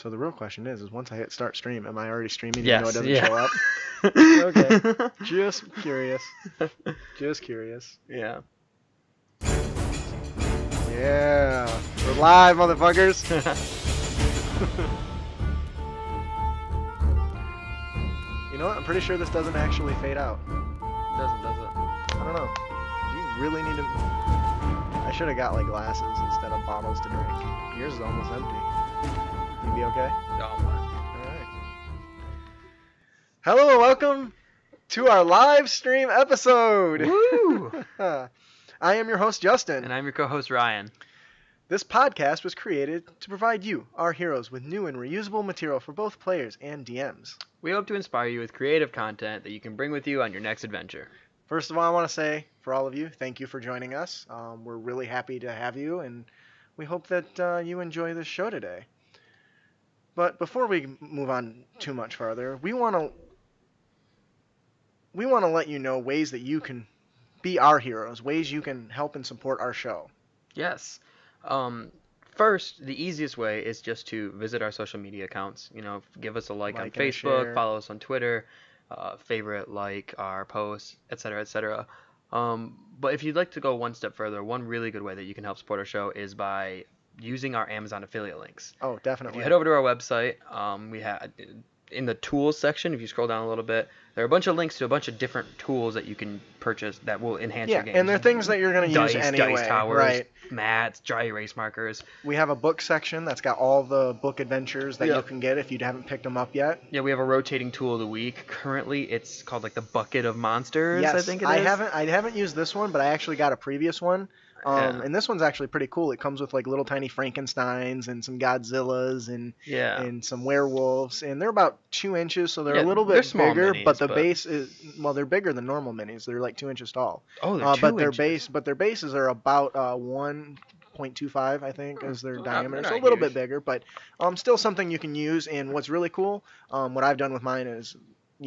So the real question is once I hit start stream, am I already streaming Yes, even though it doesn't yeah. show up? Okay. Just curious. Just curious. Yeah. Yeah. We're live, motherfuckers. You know what? I'm pretty sure this doesn't actually fade out. Does it? I don't know. Do you really need to... I should have got like glasses instead of bottles to drink. Yours is almost empty. You be okay? Oh, man. Alright. Hello and welcome to our live stream episode. Woo! I am your host, Justin. And I'm your co-host, Ryan. This podcast was created to provide you, our heroes, with new and reusable material for both players and DMs. We hope to inspire you with creative content that you can bring with you on your next adventure. First of all, I want to say, for all of you, thank you for joining us. We're really happy to have you, and we hope that you enjoy this show today. But before we move on too much farther, we want to let you know ways that you can be our heroes, ways you can help and support our show. Yes. First, the easiest way is just to visit our social media accounts. You know, give us a like on Like and a Facebook, share. follow us on Twitter, favorite, like our posts, etc., etc. But if you'd like to go one step further, one really good way that you can help support our show is by using our Amazon affiliate links. Oh, If definitely. you head over to our website, we have in the tools section, if you scroll down a little bit, there are a bunch of links to a bunch of different tools that you can purchase that will enhance your game. And they're things that you're going to use anyway. Dice towers, right. mats, dry erase markers. We have a book section that's got all the book adventures that Yeah. you can get if you haven't picked them up yet. Yeah, we have a rotating tool of the week. Currently, it's called like the Bucket of Monsters, Yes, I think it is. I haven't used this one, but I actually got a previous one. Yeah. And this one's actually pretty cool. It comes with like little tiny Frankensteins and some Godzillas and Yeah. and some werewolves, and they're about 2 inches, so they're Yeah, a little they're bit small bigger. minis, but the but- base is they're bigger than normal minis. They're like 2 inches tall. Oh, they're 2 but inches. their bases are about 1.25, I think, is their They're diameter. not So a little bit huge. bigger, but still something you can use. And what's really cool, what I've done with mine is,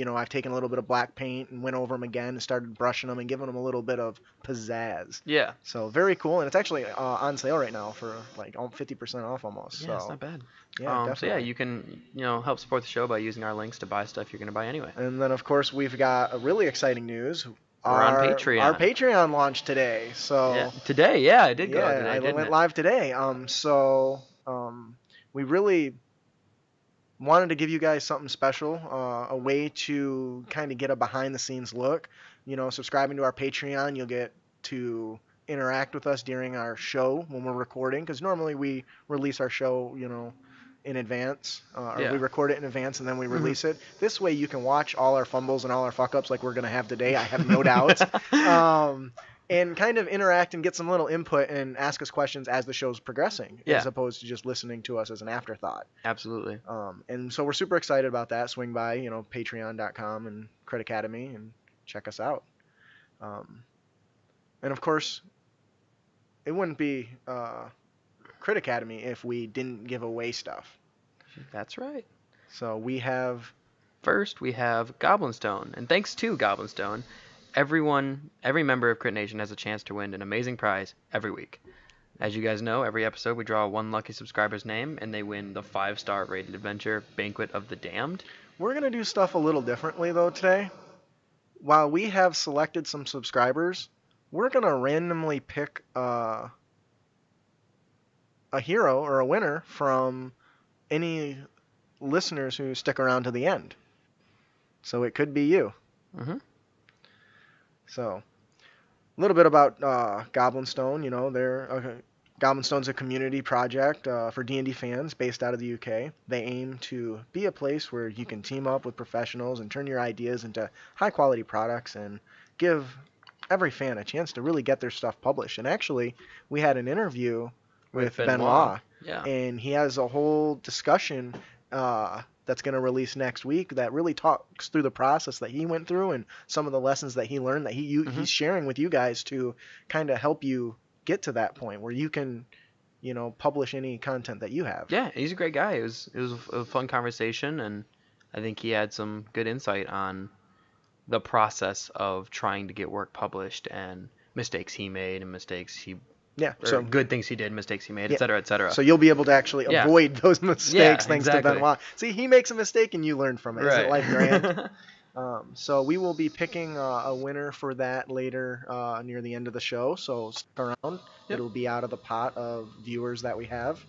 I've taken a little bit of black paint and went over them again and started brushing them and giving them a little bit of pizzazz. Yeah. So very cool, and it's actually on sale right now for like 50% off almost. Yeah, so it's not bad. yeah, So yeah, definitely. you can help support the show by using our links to buy stuff you're gonna buy anyway. And then of course we've got a really exciting news. We're on Patreon. Our Patreon launched today. So Yeah. Today, yeah, I did go yeah, today, I didn't went it? live today. We really wanted to give you guys something special, a way to kind of get a behind the scenes look. Subscribing to our Patreon, you'll get to interact with us during our show when we're recording, because normally we release our show, in advance, or Yeah. we record it in advance and then we release it. This way you can watch all our fumbles and all our fuck ups like we're going to have today, I have no doubt. And kind of interact and get some little input and ask us questions as the show's progressing, Yeah. as opposed to just listening to us as an afterthought. Absolutely. And so we're super excited about that. Swing by, patreon.com and Crit Academy and check us out. And of course, it wouldn't be Crit Academy if we didn't give away stuff. That's right. So we have... First, we have Goblinstone, and thanks to Goblinstone, every member of Crit Nation has a chance to win an amazing prize every week. As you guys know, every episode we draw one lucky subscriber's name, and they win the 5-star rated adventure Banquet of the Damned. We're going to do stuff a little differently, though, today. While we have selected some subscribers, we're going to randomly pick a hero or a winner from any listeners who stick around to the end. So it could be you. Mm-hmm. So, a little bit about Goblinstone. Goblinstone's a community project for D&D fans based out of the UK. They aim to be a place where you can team up with professionals and turn your ideas into high-quality products and give every fan a chance to really get their stuff published. And actually, we had an interview with Benoit, Yeah. and he has a whole discussion that's going to release next week that really talks through the process that he went through and some of the lessons that he learned that he's sharing with you guys to kind of help you get to that point where you can, publish any content that you have. Yeah, he's a great guy. It was a fun conversation, and I think he had some good insight on the process of trying to get work published and mistakes he made and mistakes he Yeah. or good things he did, mistakes he made, Yeah. etc., etc. So you'll be able to actually Yeah. avoid those mistakes Yeah, thanks to exactly. Benoit. See, he makes a mistake and you learn from it. Right. Isn't life grand? So we will be picking a winner for that later near the end of the show. So stick around. Yep. It'll be out of the pot of viewers that we have.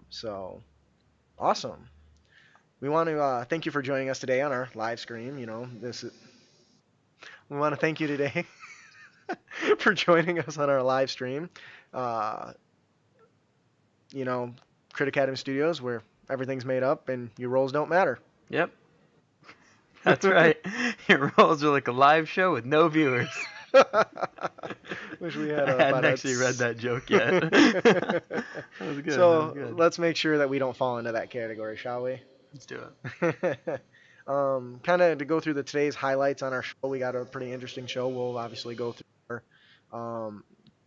So awesome. We want to thank you for joining us today on our live stream. We want to thank you today for joining us on our live stream. Uh, Crit Academy Studios, where everything's made up and your roles don't matter. Yep. That's right. Your roles are like a live show with no viewers. Wish we had. I hadn't actually read that joke yet. That was good. So let's make sure that we don't fall into that category, shall we? Let's do it. Kind of to go through today's highlights on our show. We got a pretty interesting show. We'll obviously go through our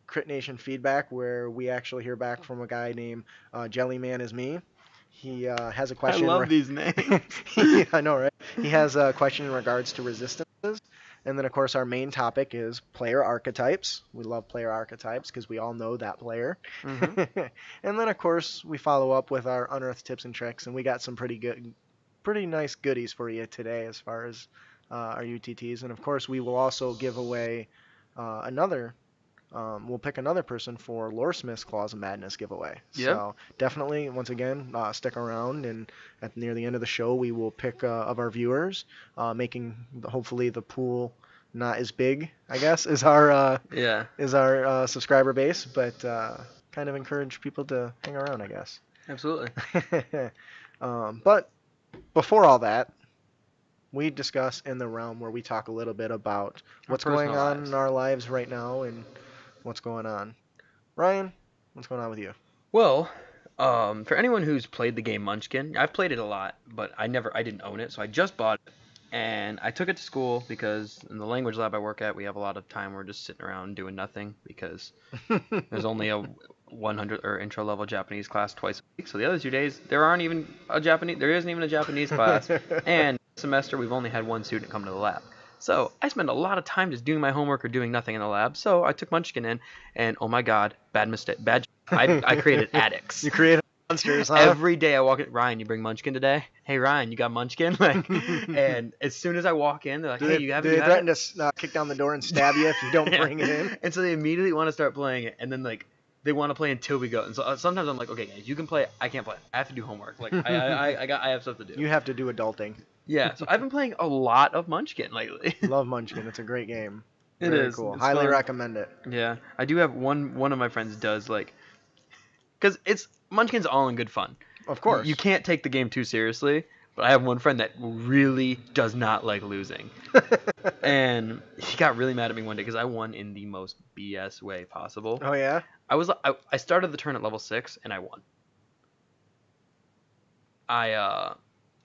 Crit Nation feedback, where we actually hear back from a guy named Jellyman is me. He has a question. I love these names. I know, right? He has a question in regards to resistances. And then, of course, our main topic is player archetypes. We love player archetypes because we all know that player. Mm-hmm. And then, of course, we follow up with our unearthed tips and tricks. And we got some pretty nice goodies for you today as far as our UTTs. And, of course, we will also give away we'll pick another person for Loresmith's Claws of Madness giveaway. Yep. So definitely, once again, stick around, and near the end of the show, we will pick of our viewers, making hopefully the pool not as big, I guess, as our subscriber base, but kind of encourage people to hang around, I guess. Absolutely. But before all that, we discuss in the realm where we talk a little bit about what's going on in our lives right now and what's going on. Ryan, what's going on with you? Well, for anyone who's played the game Munchkin, I've played it a lot, but I didn't own it, so I just bought it. And I took it to school because in the language lab I work at, we have a lot of time we're just sitting around doing nothing because there's only a 100 or intro level Japanese class twice a week. So the other 2 days there isn't even a Japanese class, and this semester we've only had one student come to the lab. So I spend a lot of time just doing my homework or doing nothing in the lab. So I took Munchkin in, and oh my god, bad mistake, I created addicts. You created monsters, huh? Every day I walk in, Ryan, you bring Munchkin today? Hey Ryan, you got Munchkin? And as soon as I walk in, they're like, hey, you have it? Do they threaten to kick down the door and stab you if you don't bring it in? And so they immediately want to start playing it, and then they want to play until we go. And so sometimes I'm like, okay, guys, you can play. I can't play. I have to do homework. I have stuff to do. You have to do adulting. Yeah, so I've been playing a lot of Munchkin lately. Love Munchkin. It's a great game. It Very is. cool. It's Highly fun. recommend it. Yeah, I do have one of my friends does because Munchkin's all in good fun. Of course. You can't take the game too seriously, but I have one friend that really does not like losing. And he got really mad at me one day because I won in the most BS way possible. Oh yeah? I started the turn at level 6 and I won.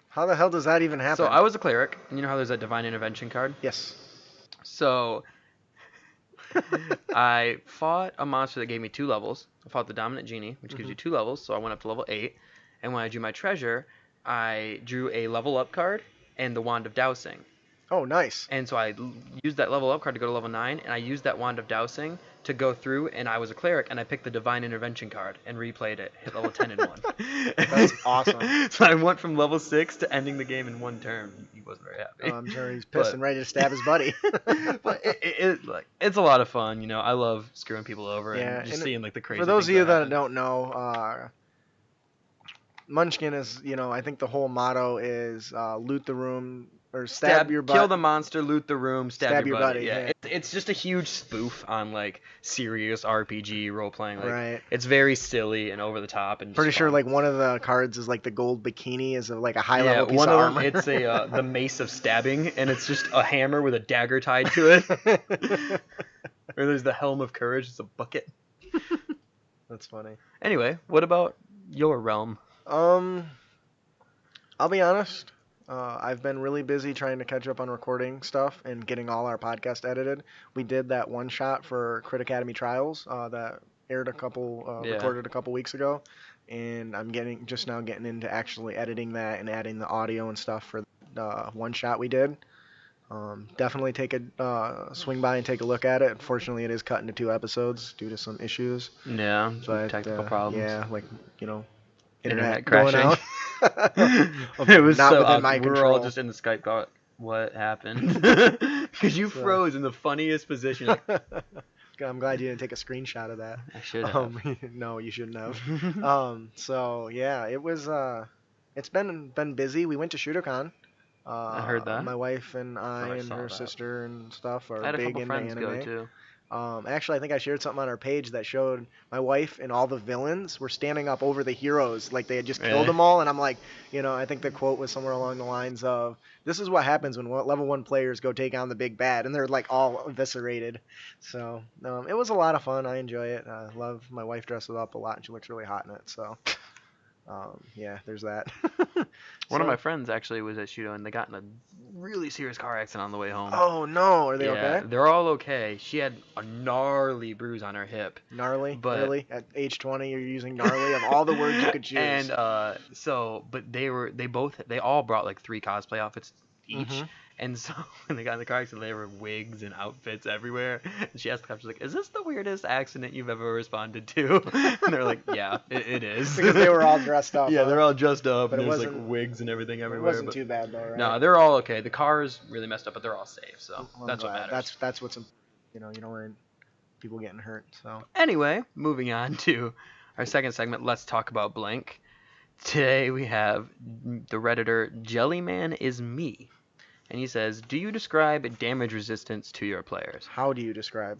How the hell does that even happen? So I was a cleric, and you know how there's that divine intervention card? Yes. So I fought a monster that gave me 2 levels. I fought the dominant genie, which gives you 2 levels, so I went up to level 8. And when I drew my treasure, I drew a level up card and the wand of dowsing. Oh, nice. And so I used that level up card to go to level 9, and I used that wand of dowsing to go through, and I was a cleric, and I picked the divine intervention card and replayed it, hit level 10 in one. That's awesome. So I went from level 6 to ending the game in one turn. He wasn't very happy. I'm sure he's pissed and ready to stab his buddy. But it's a lot of fun, you know. I love screwing people over and just seeing the crazy. For those of you that don't know, Munchkin is, I think the whole motto is loot the room or stab your butt. Kill the monster, loot the room, stab your buddy. Yeah. It's just a huge spoof on serious RPG role playing. Right. It's very silly and over the top and pretty sure fun. one of the cards is the gold bikini is a high level piece one of of armor. them, it's the mace of stabbing, and it's just a hammer with a dagger tied to it. Or there's the helm of courage. It's a bucket. That's funny. Anyway, what about your realm? I'll be honest. I've been really busy trying to catch up on recording stuff and getting all our podcast edited. We did that one shot for Crit Academy Trials that aired recorded a couple weeks ago, and I'm just now getting into actually editing that and adding the audio and stuff for the one shot we did. Definitely take a swing by and take a look at it. Unfortunately, it is cut into 2 episodes due to some issues. Yeah, some But technical problems. yeah, like you know, Internet internet going crashing. out. It was Not so within awkward. my We were all control. just in the Skype call. What happened? Because you So, froze in the funniest position. Like, I'm glad you didn't take a screenshot of that. I should have. No, you shouldn't have. So yeah, it was. It's been busy. We went to ShooterCon. I heard that. My wife and Thought I I and saw her that. sister and stuff I are had a big couple into friends go anime. too. Actually, I think I shared something on our page that showed my wife and all the villains were standing up over the heroes, like they had just killed Really? them all. And I'm like, I think the quote was somewhere along the lines of, "This is what happens when level 1 players go take on the big bad," and they're like all eviscerated. So it was a lot of fun. I enjoy it. I love my wife dresses up a lot, and she looks really hot in it. So yeah, there's that. One of my So, friends actually was at Shudo and they got in a really serious car accident on the way home. oh no, are they Yeah, okay? they're all okay. She had a gnarly bruise on her hip. Gnarly, But really? At age 20, you're using gnarly of all the words you could choose. and but they all brought like 3 cosplay outfits each. Mhm. And so when they got in the car accident, there were wigs and outfits everywhere. And she asked the cop, she's like, "Is this the weirdest accident you've ever responded to?" And they're like, "Yeah, it is." Because they were all dressed up. Yeah, huh? they're all dressed up, But and it there's like wasn't- wigs and everything It everywhere. wasn't But too bad though, right? no, they're all okay. The car's really messed up, but they're all safe. So Well, I'm that's what glad. matters. That's what's you don't want people getting hurt. So Anyway, moving on to our second segment. Let's talk about blank. Today we have the Redditor Jellyman is me. And he says, "Do you describe damage resistance to your players?" how do you describe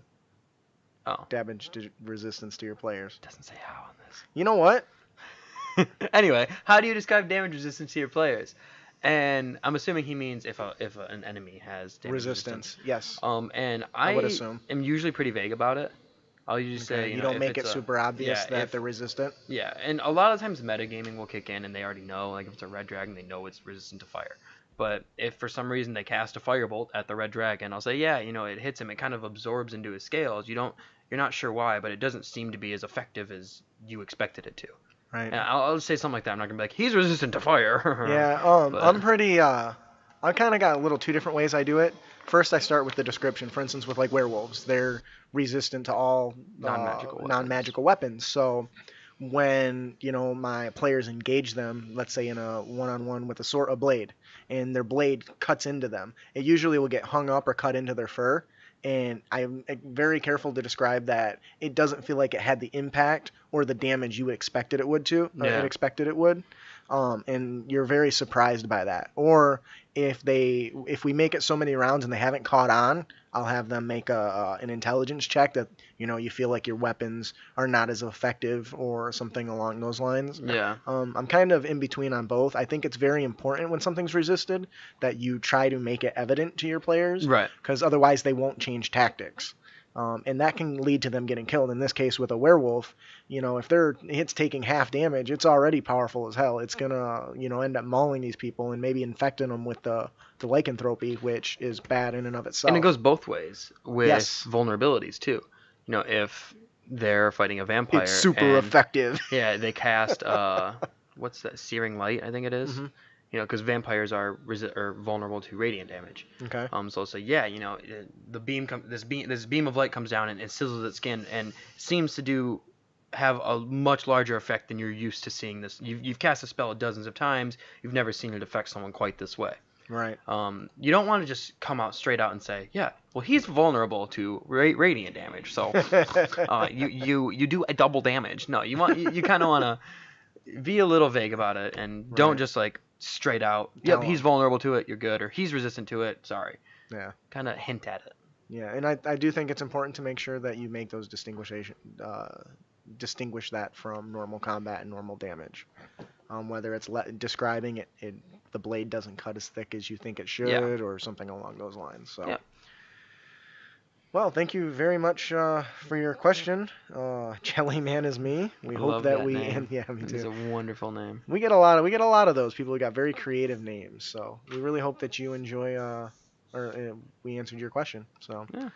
Oh, damage resistance to your players? doesn't say how on You know what? this. Anyway, how do you describe damage resistance to your players? And I'm assuming he means if an enemy has damage resistance. Yes. And I I would assume. am usually pretty vague about it. I'll usually say, Okay, you know, don't if make it it's a- super obvious yeah, that if- they're resistant. Yeah, and a lot of times metagaming will kick in and they already know, like if it's a red dragon, they know it's resistant to fire. But if for some reason they cast a firebolt at the red dragon, I'll say, yeah, it hits him. It kind of absorbs into his scales. You're not sure why, but it doesn't seem to be as effective as you expected it to. Right. And I'll just say something like that. I'm not gonna be like, he's resistant to fire. Yeah, But- I'm pretty, I kind of got a little 2 different ways I do it. First, I start with the description. For instance, with like werewolves, they're resistant to all non-magical weapons. So when, my players engage them, let's say in a one-on-one with a blade, and their blade cuts into them, it usually will get hung up or cut into their fur. And I'm very careful to describe that it doesn't feel like it had the impact or the damage you expected it would Yeah. expected it would. And you're very surprised by that. Or if we make it so many rounds and they haven't caught on, I'll have them make an intelligence check that you feel like your weapons are not as effective or something along those lines. Yeah. I'm kind of in between on both. I think it's very important when something's resisted that you try to make it evident to your players, Right. because otherwise they won't change tactics. And that can lead to them getting killed. In this case, with a werewolf, if their hit's taking half damage, it's already powerful as hell. It's gonna, end up mauling these people and maybe infecting them with the lycanthropy, which is bad in and of itself. And it goes both ways with Yes. vulnerabilities too. If they're fighting a vampire, It's super and, effective. Yeah, they cast what's that? Searing light, I think it is. Mhm. Because vampires are vulnerable to radiant damage. Okay. So say, yeah, the this beam of light comes down and it sizzles its skin and seems to have a much larger effect than you're used to seeing this. You've cast a spell dozens of times. You've never seen it affect someone quite this way. Right. You don't want to just come out straight out and say, yeah, well, he's vulnerable to radiant damage, so you do a double damage. No, you kind of want to be a little vague about it and don't Right. just like straight out, Tell yep, he's him. vulnerable to it, you're good, or he's resistant to it, sorry. Yeah. Kind of hint at it. Yeah, and I do think it's important to make sure that you make those distinguish that from normal combat and normal damage. Whether it's describing it, the blade doesn't cut as thick as you think it should, Yeah. or something along those lines. So. Yeah. Well, thank you very much for your question. Jellyman is me. We I hope love that that we name. and yeah, me It's a too. wonderful name. We get a lot of those people who got very creative names. So we really hope that you enjoy we answered your question. So Yeah.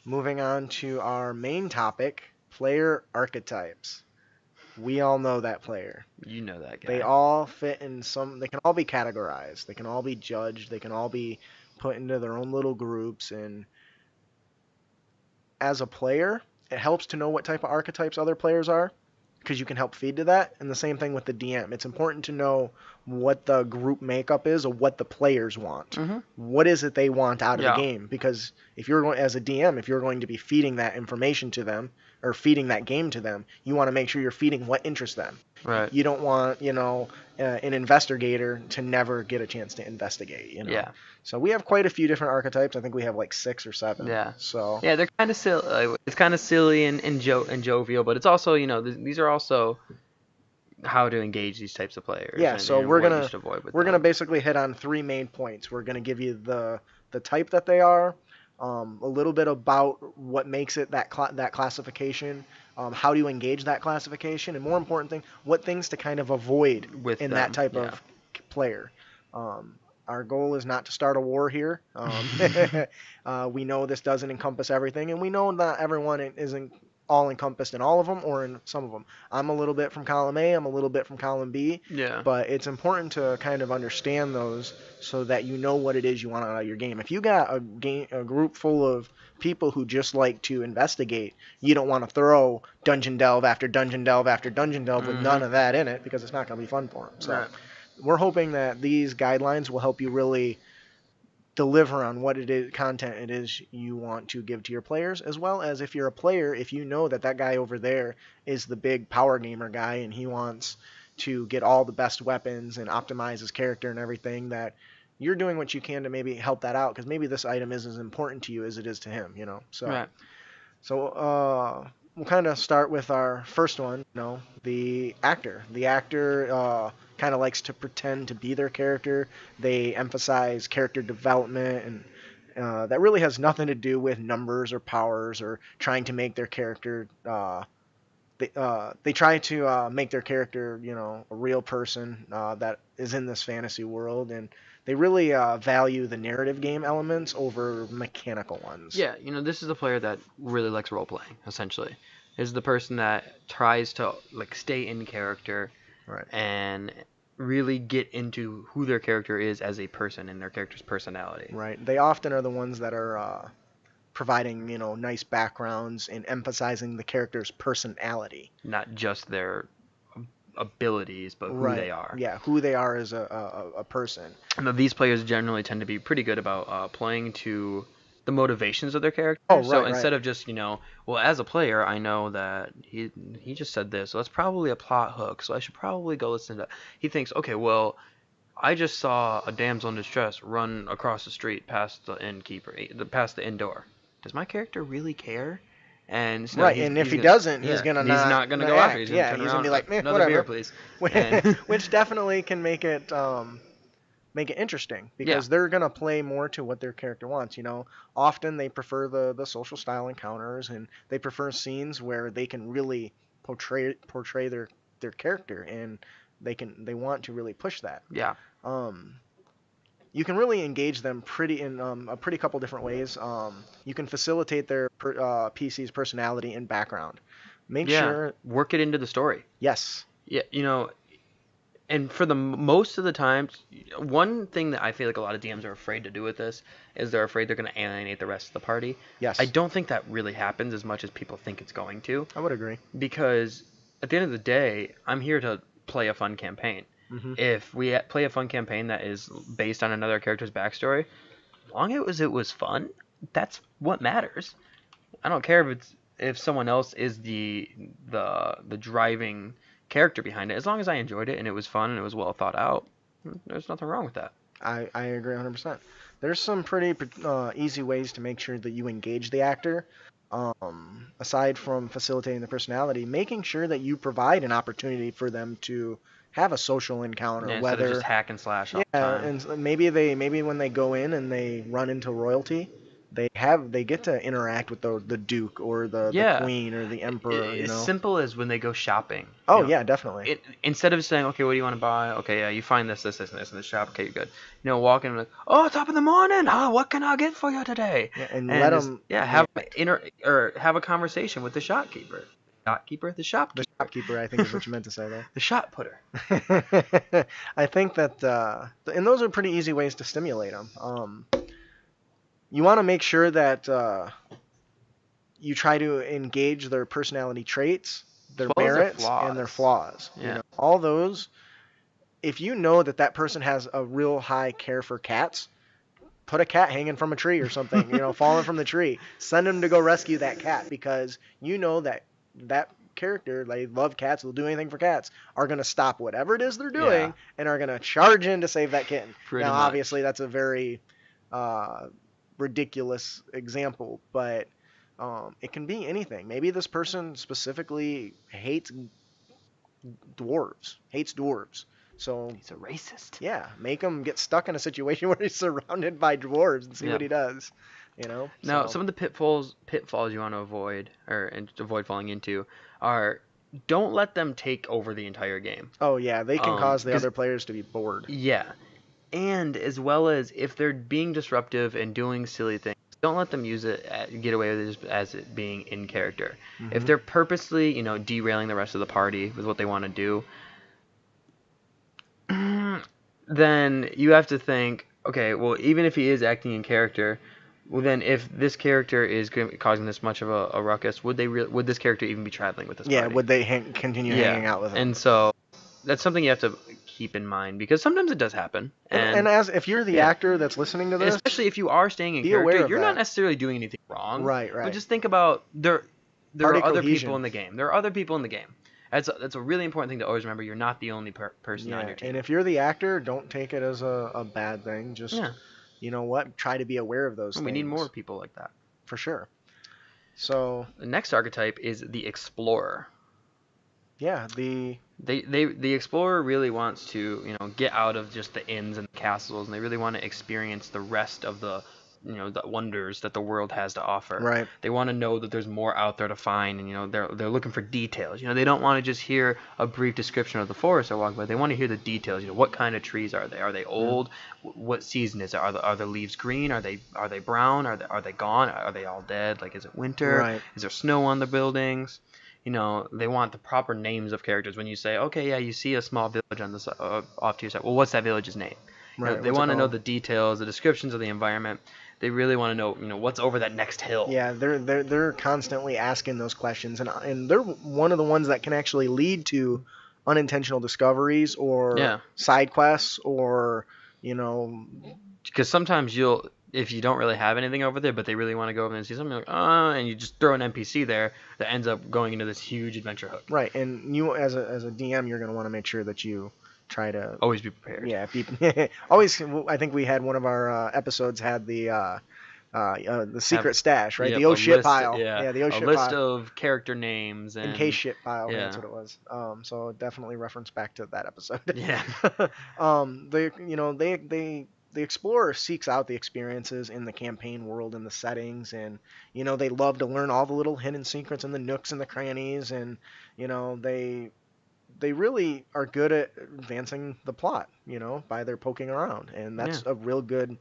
moving on to our main topic, player archetypes. We all know that player. You know that guy. They all fit in some. They can all be categorized. They can all be judged. They can all be put into their own little groups. And as a player, it helps to know what type of archetypes other players are, because you can help feed to that. And the same thing with the DM. It's important to know what the group makeup is or what the players want. Mm-hmm. What is it they want out of the Yeah. game? Because if you're going as a DM, if you're going to be feeding that information to them or feeding that game to them, you want to make sure you're feeding what interests them. Right. You don't want, an investigator to never get a chance to investigate. Yeah. So we have quite a few different archetypes. I think we have like 6 or 7. Yeah. So Yeah, they're kind of silly. It's kind of silly and jovial, but it's also, these are also how to engage these types of players. Yeah, so we're what gonna you should avoid with we're them. gonna basically hit on 3 main points. We're gonna give you the type that they are, a little bit about what makes it that classification, how do you engage that classification, and more important thing, what things to kind of avoid With in them, that type yeah. of player. Our goal is not to start a war here. We know this doesn't encompass everything, and we know not everyone isn't all encompassed in all of them or in some of them. I'm a little bit from column A, I'm a little bit from column B, Yeah. but it's important to kind of understand those so that you know what it is you want out of your game. If you got a group full of people who just like to investigate, you don't want to throw dungeon delve after dungeon delve after dungeon delve with none of that in it, because it's not going to be fun for them. So Right. we're hoping that these guidelines will help you really deliver on what it is, content it is you want to give to your players, as well as if you're a player, if you know that guy over there is the big power gamer guy and he wants to get all the best weapons and optimize his character and everything, that you're doing what you can to maybe help that out, because maybe this item is as important to you as it is to him, So, Right. we'll kind of start with our first one, the actor. The actor kind of likes to pretend to be their character. They emphasize character development, and that really has nothing to do with numbers or powers or trying to make their character. They try to make their character, a real person that is in this fantasy world, and they really value the narrative game elements over mechanical ones. Yeah, this is a player that really likes role playing, essentially. Is the person that tries to stay in character, Right. and really get into who their character is as a person and their character's personality. Right. They often are the ones that are providing, nice backgrounds and emphasizing the character's personality. Not just their abilities, but who Right. they are. Yeah, who they are as a person. And these players generally tend to be pretty good about playing to the motivations of their character. Oh, So right, instead right. of just, well, as a player, I know that he just said this, so that's probably a plot hook, so I should probably go listen to that. He thinks, okay, well, I just saw a damsel in distress run across the street past the past the inn door. Does my character really care? And so Right, and if he doesn't, he's gonna he's not not gonna gonna go after. act. He's Yeah, gonna turn he's gonna around, be like, "Meh, another whatever." beer, please. And Which definitely can make it interesting, because Yeah. they're gonna play more to what their character wants. Often they prefer the social style encounters, and they prefer scenes where they can really portray their character, and they want to really push that. yeah, You can really engage them in a pretty couple different ways. You can facilitate their PC's personality and background. Make yeah, sure, work it into the story. yes, Yeah, and for the most of the times, one thing that I feel like a lot of DMs are afraid to do with this is they're afraid they're going to alienate the rest of the party. yes, I don't think that really happens as much as people think it's going to, I would agree. because at the end of the day, I'm here to play a fun campaign. Hmm. If we play a fun campaign that is based on another character's backstory, as long as it was fun, that's what matters. I don't care if someone else is the driving character behind it. As long as I enjoyed it and it was fun and it was well thought out, there's nothing wrong with that. I agree 100%. There's some pretty easy ways to make sure that you engage the actor. Aside from facilitating the personality, making sure that you provide an opportunity for them to have a social encounter, Yeah, instead whether of just hack and slash all the yeah, time. and maybe when they go in and they run into royalty, they get to interact with the duke or the Yeah. queen or the emperor. As simple as when they go shopping. Oh yeah, definitely. Instead of saying, okay, what do you want to buy? Okay, yeah, you find this, this, and this in the shop. Okay, you're good. Walk in like, oh, top of the morning. Huh? What can I get for you today? Yeah, and let just, them have a conversation with the shopkeeper. The shopkeeper. the shopkeeper, I think is what you meant to say there. The shop putter. I think that and those are pretty easy ways to stimulate them. you want to make sure that you try to engage their personality traits, As their well as their merits, and their flaws. flaws. Yeah. All those. If you know that that person has a real high care for cats, put a cat hanging from a tree or something, falling from the tree. Send them to go rescue that cat because you know that that character, they love cats, will do anything for cats, are going to stop whatever it is they're Yeah. doing and are going to charge in to save that kitten. Pretty Now, much. obviously, that's a very uh, ridiculous example, but it can be anything. Maybe this person specifically hates dwarves. So He's a racist. yeah, make him get stuck in a situation where he's surrounded by dwarves and see Yeah. what he does. You know. Now, So some of the pitfalls you want to avoid and avoid falling into are don't let them take over the entire game. oh yeah, they can cause the 'Cause other players to be bored. yeah, and as well as if they're being disruptive and doing silly things, don't let them use it get away with it just as it being in character. If Hmm. they're purposely, derailing the rest of the party with what they want to do, then you have to think, okay, well, even if he is acting in character, well, then if this character is causing this much of a ruckus, would this character even be traveling with this Yeah, party? would they continue hanging out with him? And so that's something you have to keep in mind because sometimes it does happen, And as if you're the yeah. actor that's listening to And this, especially if you are staying in be aware character, of you're not that. necessarily doing anything wrong. Right, But right. just think about there Party are other cohesion. people in the game. There are other people in the game. That's a really important thing to always remember. You're not the only person on Yeah, your team. and if you're the actor, don't take it as a bad thing. Just Yeah, you know what, try to be aware of those and things. we need more people like that. For sure. So The next archetype is the explorer. yeah, The explorer really wants to get out of just the inns and the castles, and they really want to experience the rest of the the wonders that the world has to offer. right. They want to know that there's more out there to find, and they're looking for details. They don't want to just hear a brief description of the forest they're walking by. They want to hear the details. What kind of trees are they? Are they old? What season is it? Are the leaves green? Are they brown? Are they gone? Are they all dead? Like, is it winter? Right. Is there snow on the buildings? They want the proper names of characters. When you say, okay, yeah, you see a small village on the off to your side. Well, what's that village's name? Right. They What's it want to know called? the details, the descriptions of the environment. They really want to know, what's over that next hill. Yeah, they're constantly asking those questions, and they're one of the ones that can actually lead to unintentional discoveries or Yeah. side quests or you know Because sometimes if you don't really have anything over there, but they really want to go over there and see something, you're like, and you just throw an NPC there that ends up going into this huge adventure hook. right. And you as a DM, you're going to want to make sure that you try to Always be prepared. yeah always. I think we had one of our episodes had the secret stash, right? Yep, The oh a shit list, pile. yeah, The oh a shit list pile. of character names and In case shit pile. yeah. That's what it was. So definitely reference back to that episode. Yeah. The explorer seeks out the experiences in the campaign world and the settings, and they love to learn all the little hidden secrets and the nooks and the crannies, and they really are good at advancing the plot, by their poking around, and that's a real good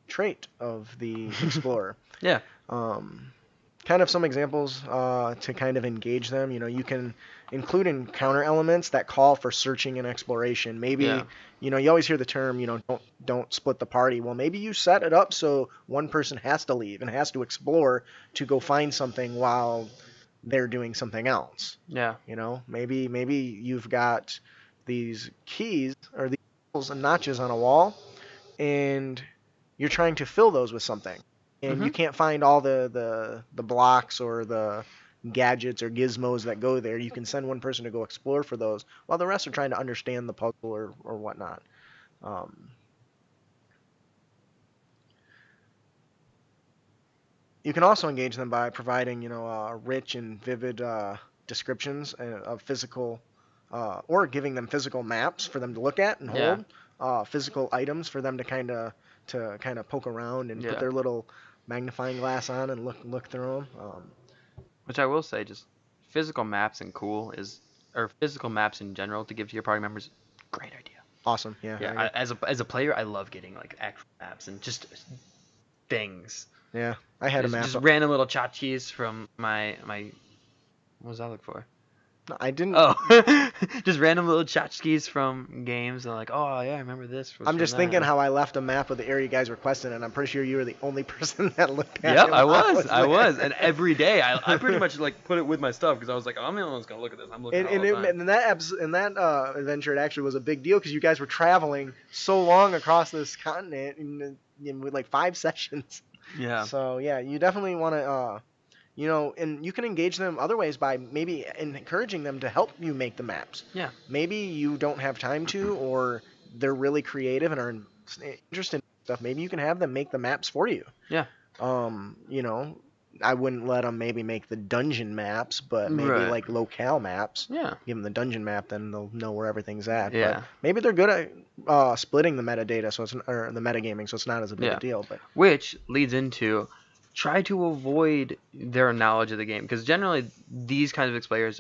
trait of the explorer. Yeah. Kind of some examples to kind of engage them. You can include encounter elements that call for searching and exploration. Maybe Yeah. You always hear the term, don't split the party. Well, maybe you set it up so one person has to leave and has to explore to go find something while they're doing something else. Yeah. Maybe you've got these keys or these holes and notches on a wall, and you're trying to fill those with something, and you can't find all the blocks or the gadgets or gizmos that go there. You can send one person to go explore for those, while the rest are trying to understand the puzzle or whatnot. You can also engage them by providing, rich and vivid descriptions of physical, or giving them physical maps for them to look at and hold, physical items for them to kind of poke around and put their little magnifying glass on and look through them. Which I will say, just physical maps or physical maps in general to give to your party members, great idea. Awesome, yeah. Yeah, as a player, I love getting like actual maps and just things. Yeah, I had a map. Just random little tchotchkes from my what was I looking for? No, I didn't. Oh, just random little tchotchkes from games. And like, oh yeah, I remember this was I'm from just thinking that. how I left a map of the area you guys requested, and I'm pretty sure you were the only person that looked at Yep, it I while I was, was I there. was, and every day I pretty much like put it with my stuff because I was like, oh, I'm the only one that's gonna look at this. I'm looking at it all the time. In that adventure, it actually was a big deal because you guys were traveling so long across this continent with like 5 sessions. Yeah, So yeah, you definitely want to, and you can engage them other ways by maybe encouraging them to help you make the maps. yeah, Maybe you don't have time to, or they're really creative and are interested in stuff. Maybe you can have them make the maps for you. yeah, You know, I wouldn't let them maybe make the dungeon maps, but maybe right, like locale maps. yeah, Give them the dungeon map, then they'll know where everything's at. But yeah, maybe they're good at splitting the metadata, or the metagaming, so it's not as big yeah. a deal. But Which leads into try to avoid their knowledge of the game because generally these kinds of players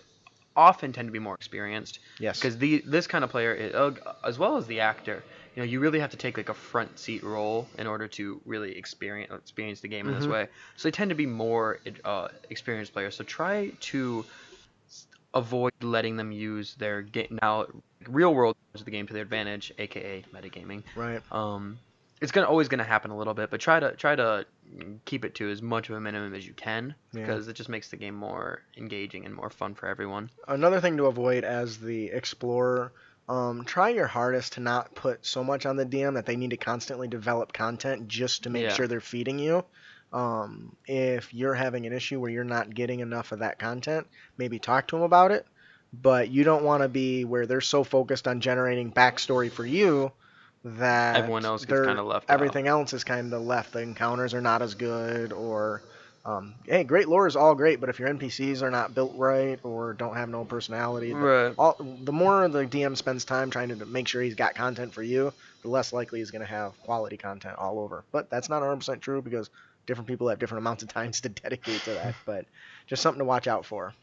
often tend to be more experienced yes, because this kind of player is, as well as the actor, you really have to take like a front seat role in order to really experience the game in this hmm way, so they tend to be more experienced players, so try to avoid letting them use their now real world knowledge of the game to their advantage, aka metagaming. right. It's always gonna happen a little bit, but try to keep it to as much of a minimum as you can Yeah. because it just makes the game more engaging and more fun for everyone. Another thing to avoid as the explorer, try your hardest to not put so much on the DM that they need to constantly develop content just to make Yeah. sure they're feeding you. If you're having an issue where you're not getting enough of that content, maybe talk to them about it. But you don't want to be where they're so focused on generating backstory for you that Everyone else gets kind of left out. everything else is kind of left. The encounters are not as good, or hey, great lore is all great, but if your NPCs are not built right or don't have no personality, Right. the more the DM spends time trying to make sure he's got content for you, the less likely he's going to have quality content all over. But that's not 100% true because different people have different amounts of times to dedicate to that. But just something to watch out for.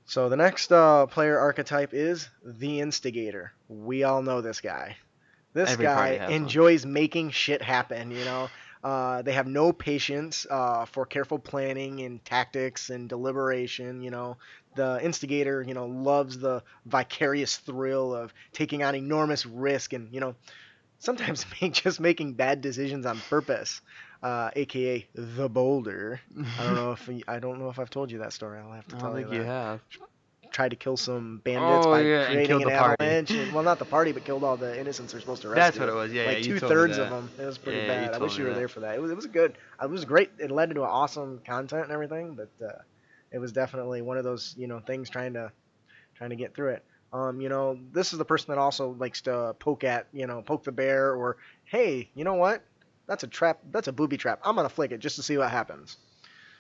So the next player archetype is the Instigator. We all know this guy. This Every party guy has one. enjoys making shit happen, They have no patience for careful planning and tactics and deliberation, The Instigator, loves the vicarious thrill of taking on enormous risk and, sometimes just making bad decisions on purpose, aka the Boulder. I don't know if I've told you that story. I'll have to I tell don't you think you that. have. Tried to kill some bandits Oh by yeah, and creating killed an the party. avalanche. Well, not the party, but killed all the innocents they're supposed to rescue. That's what it was. Yeah, like yeah. You told me 2/3 of that. them. It was pretty Yeah, you bad. I told wish me you were that. there for that. It was good. It was great. It led into awesome content and everything, but it was definitely one of those things trying to get through it. This is the person that also likes to poke the bear, or hey, you know what? That's a trap. That's a booby trap. I'm gonna flick it just to see what happens.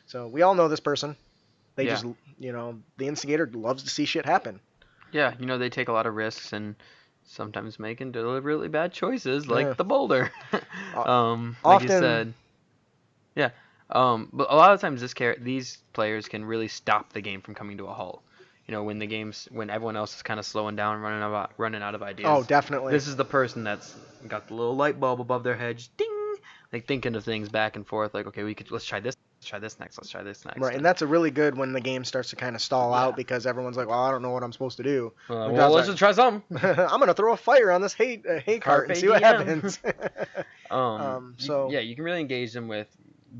So we all know this person. They Yeah. just, the Instigator loves to see shit happen. Yeah, they take a lot of risks and sometimes making deliberately bad choices, like Yeah. the boulder. Like Often, you said. Yeah. But a lot of times these players can really stop the game from coming to a halt. When everyone else is kind of slowing down, running out of ideas. oh, definitely. This is the person that's got the little light bulb above their head, just ding, like thinking of things back and forth, like, okay, let's try this. Let's try this next. Let's try this next. Right, and that's a really good when the game starts to kind of stall Yeah. out because everyone's like, well, I don't know what I'm supposed to do. well, let's just try something. I'm gonna throw a fire on this hay cart and see what diem. happens. You can really engage them with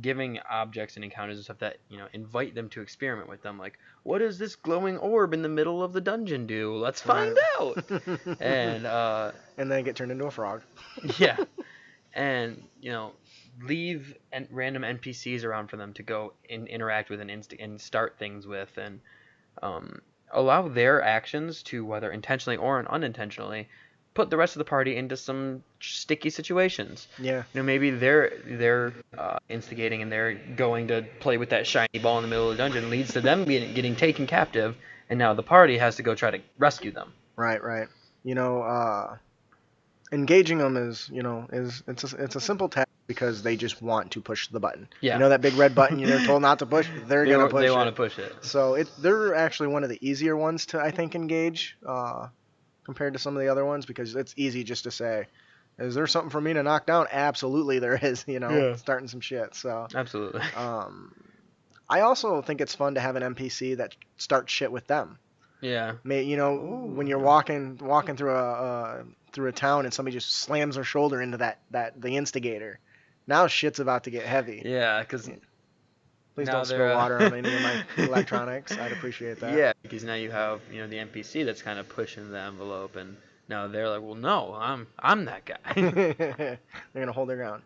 giving objects and encounters and stuff that invite them to experiment with them. Like, what does this glowing orb in the middle of the dungeon do? Let's find out. And and then get turned into a frog. yeah, and leave random NPCs around for them to go and interact with and start things with, and allow their actions to, whether intentionally or unintentionally, put the rest of the party into some sticky situations. Yeah. Maybe they're instigating and they're going to play with that shiny ball in the middle of the dungeon, leads to them getting taken captive, and now the party has to go try to rescue them. Right. Engaging them is it's a simple task because they just want to push the button. Yeah. That big red button you're told not to push, they're gonna push it. They want to push it. So they're actually one of the easier ones to, I think, engage compared to some of the other ones, because it's easy just to say, is there something for me to knock down? Absolutely there is, Yeah. starting some shit. So Absolutely. I also think it's fun to have an NPC that starts shit with them. Yeah. When you're Ooh. walking through a town and somebody just slams their shoulder into the instigator. Now shit's about to get heavy. Yeah, because Please now don't spill they're water on any of my electronics. I'd appreciate that. yeah, because now you have the NPC that's kind of pushing the envelope, and now they're like, well, no, I'm that guy. They're gonna hold their ground.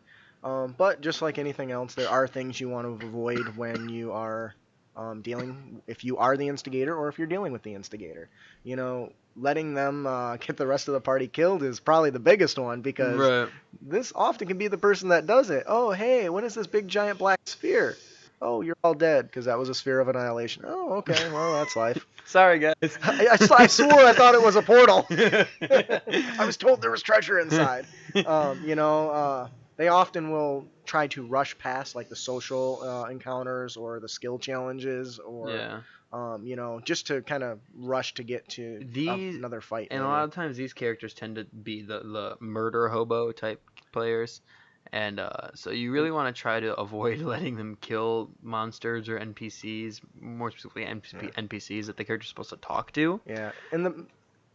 But just like anything else, there are things you want to avoid when you are if you are the instigator or if you're dealing with the instigator. Letting them get the rest of the party killed is probably the biggest one because Right. this often can be the person that does it. Oh, hey, what is this big giant black sphere? Oh, you're all dead because that was a sphere of annihilation. Oh, okay, well, that's life. Sorry, guys. I swore I thought it was a portal. I was told there was treasure inside. They often will try to rush past like the social encounters or the skill challenges or Yeah. just to kind of rush to get to another fight. And a lot of times these characters tend to be the murder hobo type players. And so you really want to try to avoid letting them kill monsters or NPCs, more specifically NPCs that the character's supposed to talk to. Yeah, and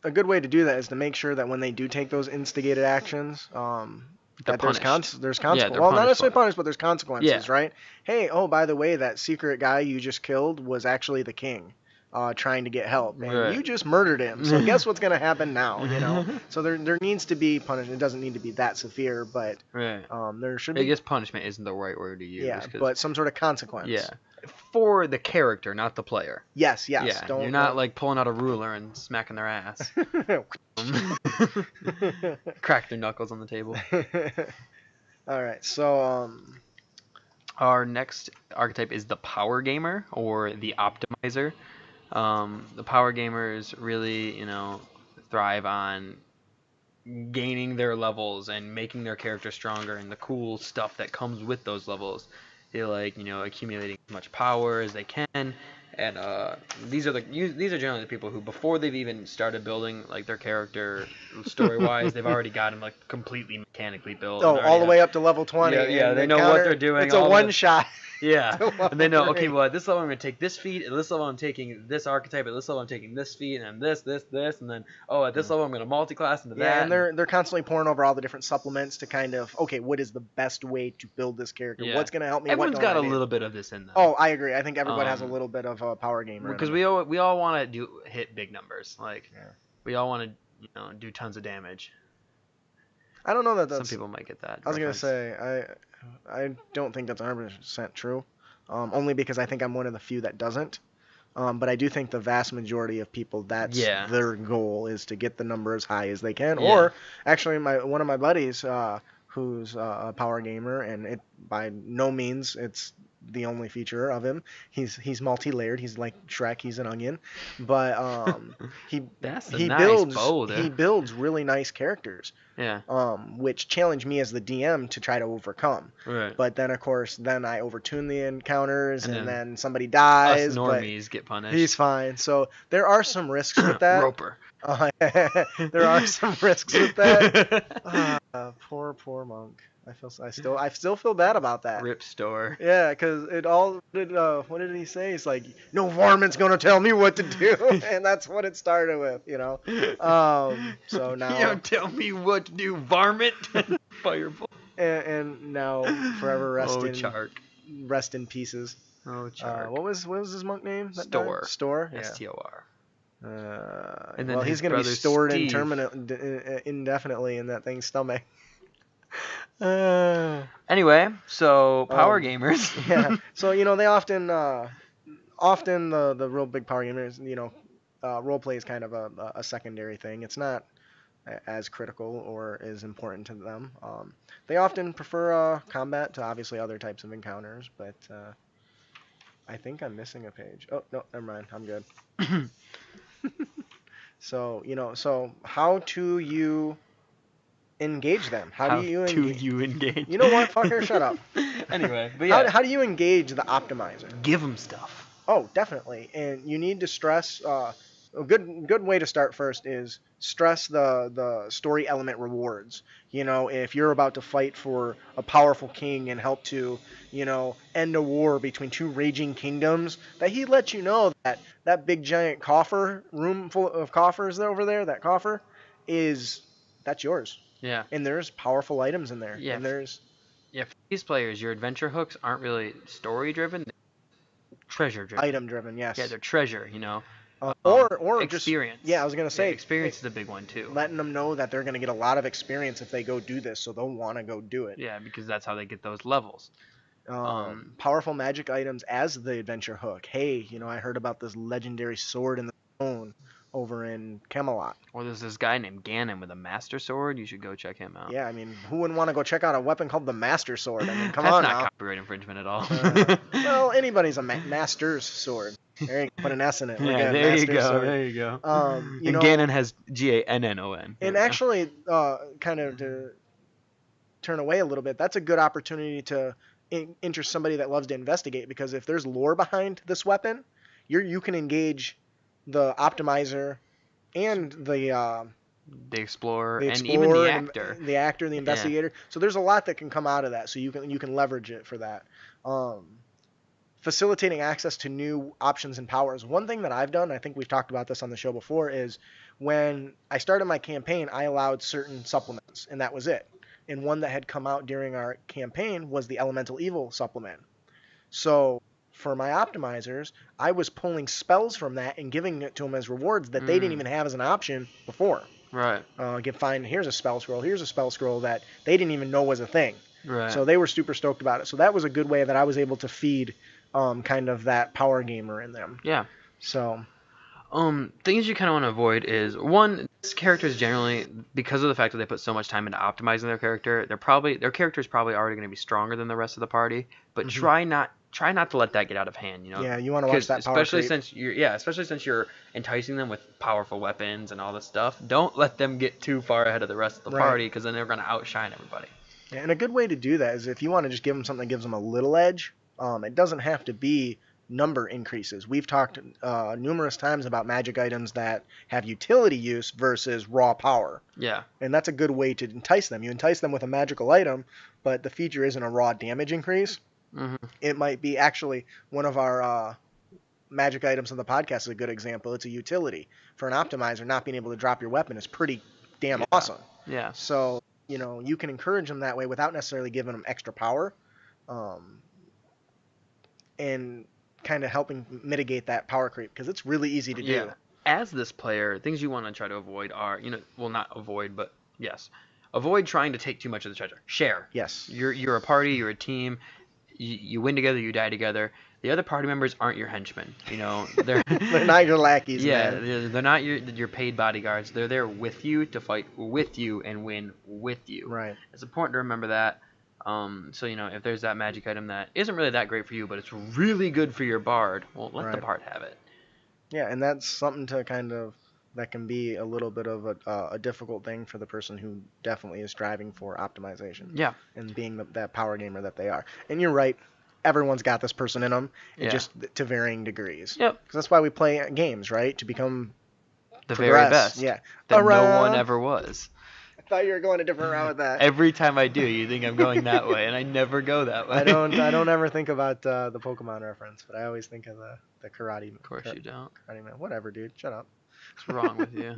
a good way to do that is to make sure that when they do take those instigated actions, They're that there's punished. consequences. Yeah, they're Well, not punished necessarily for it. punished, but there's consequences, Yeah. right? Hey, oh, by the way, that secret guy you just killed was actually the king, trying to get help, and Right. you just murdered him. So guess what's gonna happen now? So there needs to be punishment. It doesn't need to be that severe, but Right. there should I be. guess punishment isn't the right word to use. Yeah, but some sort of consequence. Yeah. For the character, not the player. Yes. Yeah. You're not like pulling out a ruler and smacking their ass. Crack their knuckles on the table. All right, so Our next archetype is the power gamer or the optimizer. The power gamers really, thrive on gaining their levels and making their character stronger and the cool stuff that comes with those levels. They like, accumulating as much power as they can. And these are generally the people who, before they've even started building like their character story-wise, they've already got them like completely mechanically built. Oh, all the way up to level 20. Yeah, they know what they're doing. It's a one-shot. Yeah, and they know, okay, well, at this level I'm going to take this feat, at this level I'm taking this archetype, at this level I'm taking this feat, and then this, and then, at this level I'm going to multi-class into that. Yeah, and they're constantly pouring over all the different supplements to kind of, okay, what is the best way to build this character? Yeah. What's going to help me? Everyone's what got don't a I need? little bit of this in them. Oh, I agree. I think everyone has a little bit of a power gamer. Because we all want to hit big numbers. Like, we all want to, do tons of damage. I don't know that that's... Some people might get that. I was going to say, I don't think that's 100% true. Only because I think I'm one of the few that doesn't. But I do think the vast majority of people, that's their goal, is to get the number as high as they can. Yeah. Or, actually, one of my buddies, who's a power gamer, and it by no means it's the only feature of him. He's multi-layered. He's like Shrek. He's an onion. But he builds really nice characters. Yeah. Which challenge me as the DM to try to overcome. Right. But then, of course, I overtune the encounters, and then somebody dies. Us normies get punished. He's fine. So there are some risks with that. Roper. There are some risks with that. Poor monk. I still feel bad about that. Rip store. Yeah, because what did he say? He's like, no varmint's gonna tell me what to do, and that's what it started with, So now You don't tell me what to do, varmint. Fireball. And now forever rest in pieces. Oh, Chark. What was his monk name? Store. Store. Yeah. STOR. And then he's gonna be stored indefinitely in that thing's stomach. Anyway, so power gamers. Yeah. So they often the real big power gamers, role play is kind of a secondary thing. It's not as critical or as important to them. They often prefer combat to obviously other types of encounters, but I think I'm missing a page. Oh no, never mind. I'm good. So how do you engage them? How do you engage? You know what? Fucker, shut up. Anyway, but yeah. How do you engage the optimizer? Give them stuff. Oh, definitely. And you need to stress a good way to start first is stress the story element rewards. If you're about to fight for a powerful king and help to, end a war between two raging kingdoms, that he lets you know that that big giant coffer room full of coffers over there, that coffer is that's yours. Yeah. And there's powerful items in there. Yeah. And there's Yeah, for these players, your adventure hooks aren't really story driven, they're treasure driven. item driven, yes. Yeah, they're treasure, Or experience. Just I was gonna say experience is a big one too. letting them know that they're gonna get a lot of experience if they go do this, so they'll want to go do it. Yeah, because that's how they get those levels. Powerful magic items as the adventure hook. Hey, I heard about this legendary sword in the stone over in Camelot. Or there's this guy named Ganon with a master sword. You should go check him out. Yeah, I mean, who wouldn't want to go check out a weapon called the Master Sword? I mean, come That's on not now. copyright infringement at all. Well, anybody's a master's sword. There you go, put an S in it. We're Yeah, good. there you Master's go. sword. There you go. You And know, Ganon has Gannon. and actually, kind of to turn away a little bit, that's a good opportunity to interest somebody that loves to investigate, because if there's lore behind this weapon, you can engage the optimizer and the explorer, the and even the and actor. the actor, the investigator. So there's a lot that can come out of that. So you can leverage it for that. Facilitating access to new options and powers. One thing that I've done, I think we've talked about this on the show before, is when I started my campaign, I allowed certain supplements, and that was it. And one that had come out during our campaign was the Elemental Evil supplement. So for my optimizers, I was pulling spells from that and giving it to them as rewards that they didn't even have as an option before. Right. Here's a spell scroll that they didn't even know was a thing. Right. So they were super stoked about it. So that was a good way that I was able to feed kind of that power gamer in them. Yeah. So things you kind of want to avoid is, one, this character is generally, because of the fact that they put so much time into optimizing their character, their character is probably already going to be stronger than the rest of the party. But try not to let that get out of hand. Yeah, you want to watch that power especially creep. especially since you're enticing them with powerful weapons and all this stuff. Don't let them get too far ahead of the rest of the party, because then they're going to outshine everybody. Yeah, and a good way to do that is if you want to just give them something that gives them a little edge. It doesn't have to be number increases. We've talked numerous times about magic items that have utility use versus raw power. Yeah. And that's a good way to entice them. You entice them with a magical item, but the feature isn't a raw damage increase. Mm-hmm. It might be actually one of our magic items on the podcast is a good example. It's a utility. For an optimizer, not being able to drop your weapon is pretty damn awesome. Yeah. So, you can encourage them that way without necessarily giving them extra power. And kind of helping mitigate that power creep, because it's really easy to do. Yeah. As this player, things you want to try to avoid are, not avoid, but yes, avoid trying to take too much of the treasure. Share. Yes. You're a party, you're a team. You win together, you die together. The other party members aren't your henchmen. They're they're not your lackeys. Yeah, man. they're not your paid bodyguards. They're there with you to fight with you and win with you. Right. It's important to remember that. So if there's that magic item that isn't really that great for you, but it's really good for your bard, well, let the bard have it. Yeah, and that's something to that can be a little bit of a difficult thing for the person who definitely is striving for optimization. Yeah. And being that power gamer that they are. And you're right. Everyone's got this person in them, just to varying degrees. Yep. Because that's why we play games, right? To become the very best. Yeah. That no one ever was. I thought you were going a different route with that. Every time I do, you think I'm going that way, and I never go that way. I don't ever think about the Pokemon reference, but I always think of the karate. Of course you don't. Karate man. Whatever, dude. Shut up. What's wrong with you?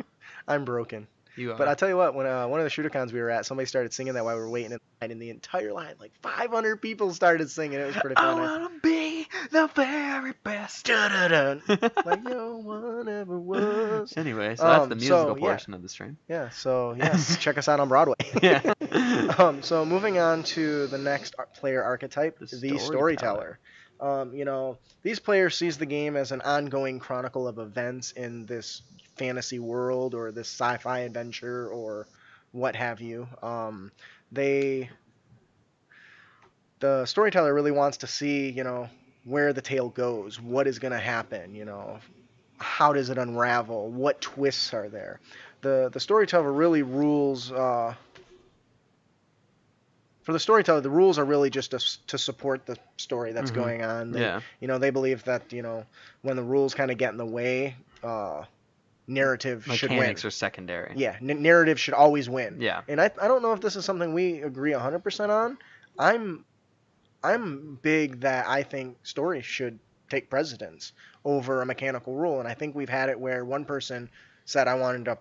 I'm broken. You are. But I'll tell you what, when one of the ShooterCons we were at, somebody started singing that while we were waiting in line, and the entire line, like 500 people started singing. It was pretty funny. I wanna be the very best. Dun-dun-dun. Like no one ever was. Anyway, so that's the musical portion of the stream. Yeah, so yes, check us out on Broadway. Yeah. So moving on to the next player archetype, the storyteller. These players sees the game as an ongoing chronicle of events in this fantasy world or this sci-fi adventure or what have you. The storyteller really wants to see, where the tale goes, what is going to happen, how does it unravel, what twists are there. The storyteller really rules. For the storyteller, the rules are really just to support the story that's going on. They believe that when the rules kind of get in the way, narrative should win. Mechanics are secondary. Yeah, narrative should always win. Yeah. And I don't know if this is something we agree 100% on. I'm big that I think story should take precedence over a mechanical rule, and I think we've had it where one person said I want to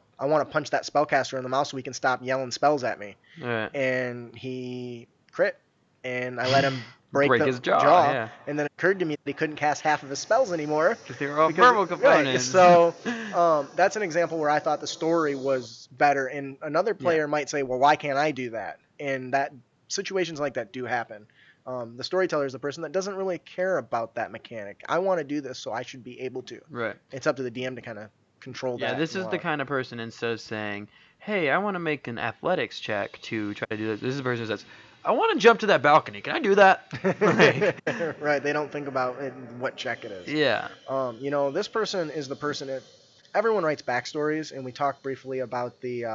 punch that spellcaster in the mouth so he can stop yelling spells at me, Right. and he crit, and I let him break his jaw. Yeah. and then it occurred to me that he couldn't cast half of his spells anymore Because they were all verbal components. Right. So that's an example where I thought the story was better, and another player might say, well, why can't I do that? And that situations like that do happen. The storyteller is the person that doesn't really care about that mechanic. I want to do this, so I should be able to. Right. It's up to the DM to kind of control that. Yeah, this is the kind of person, instead of saying, hey, I want to make an athletics check to try to do this, this is the person who says, I want to jump to that balcony. Can I do that? Right. They don't think about what check it is. Yeah. This person is the person that everyone writes backstories, and we talked briefly about the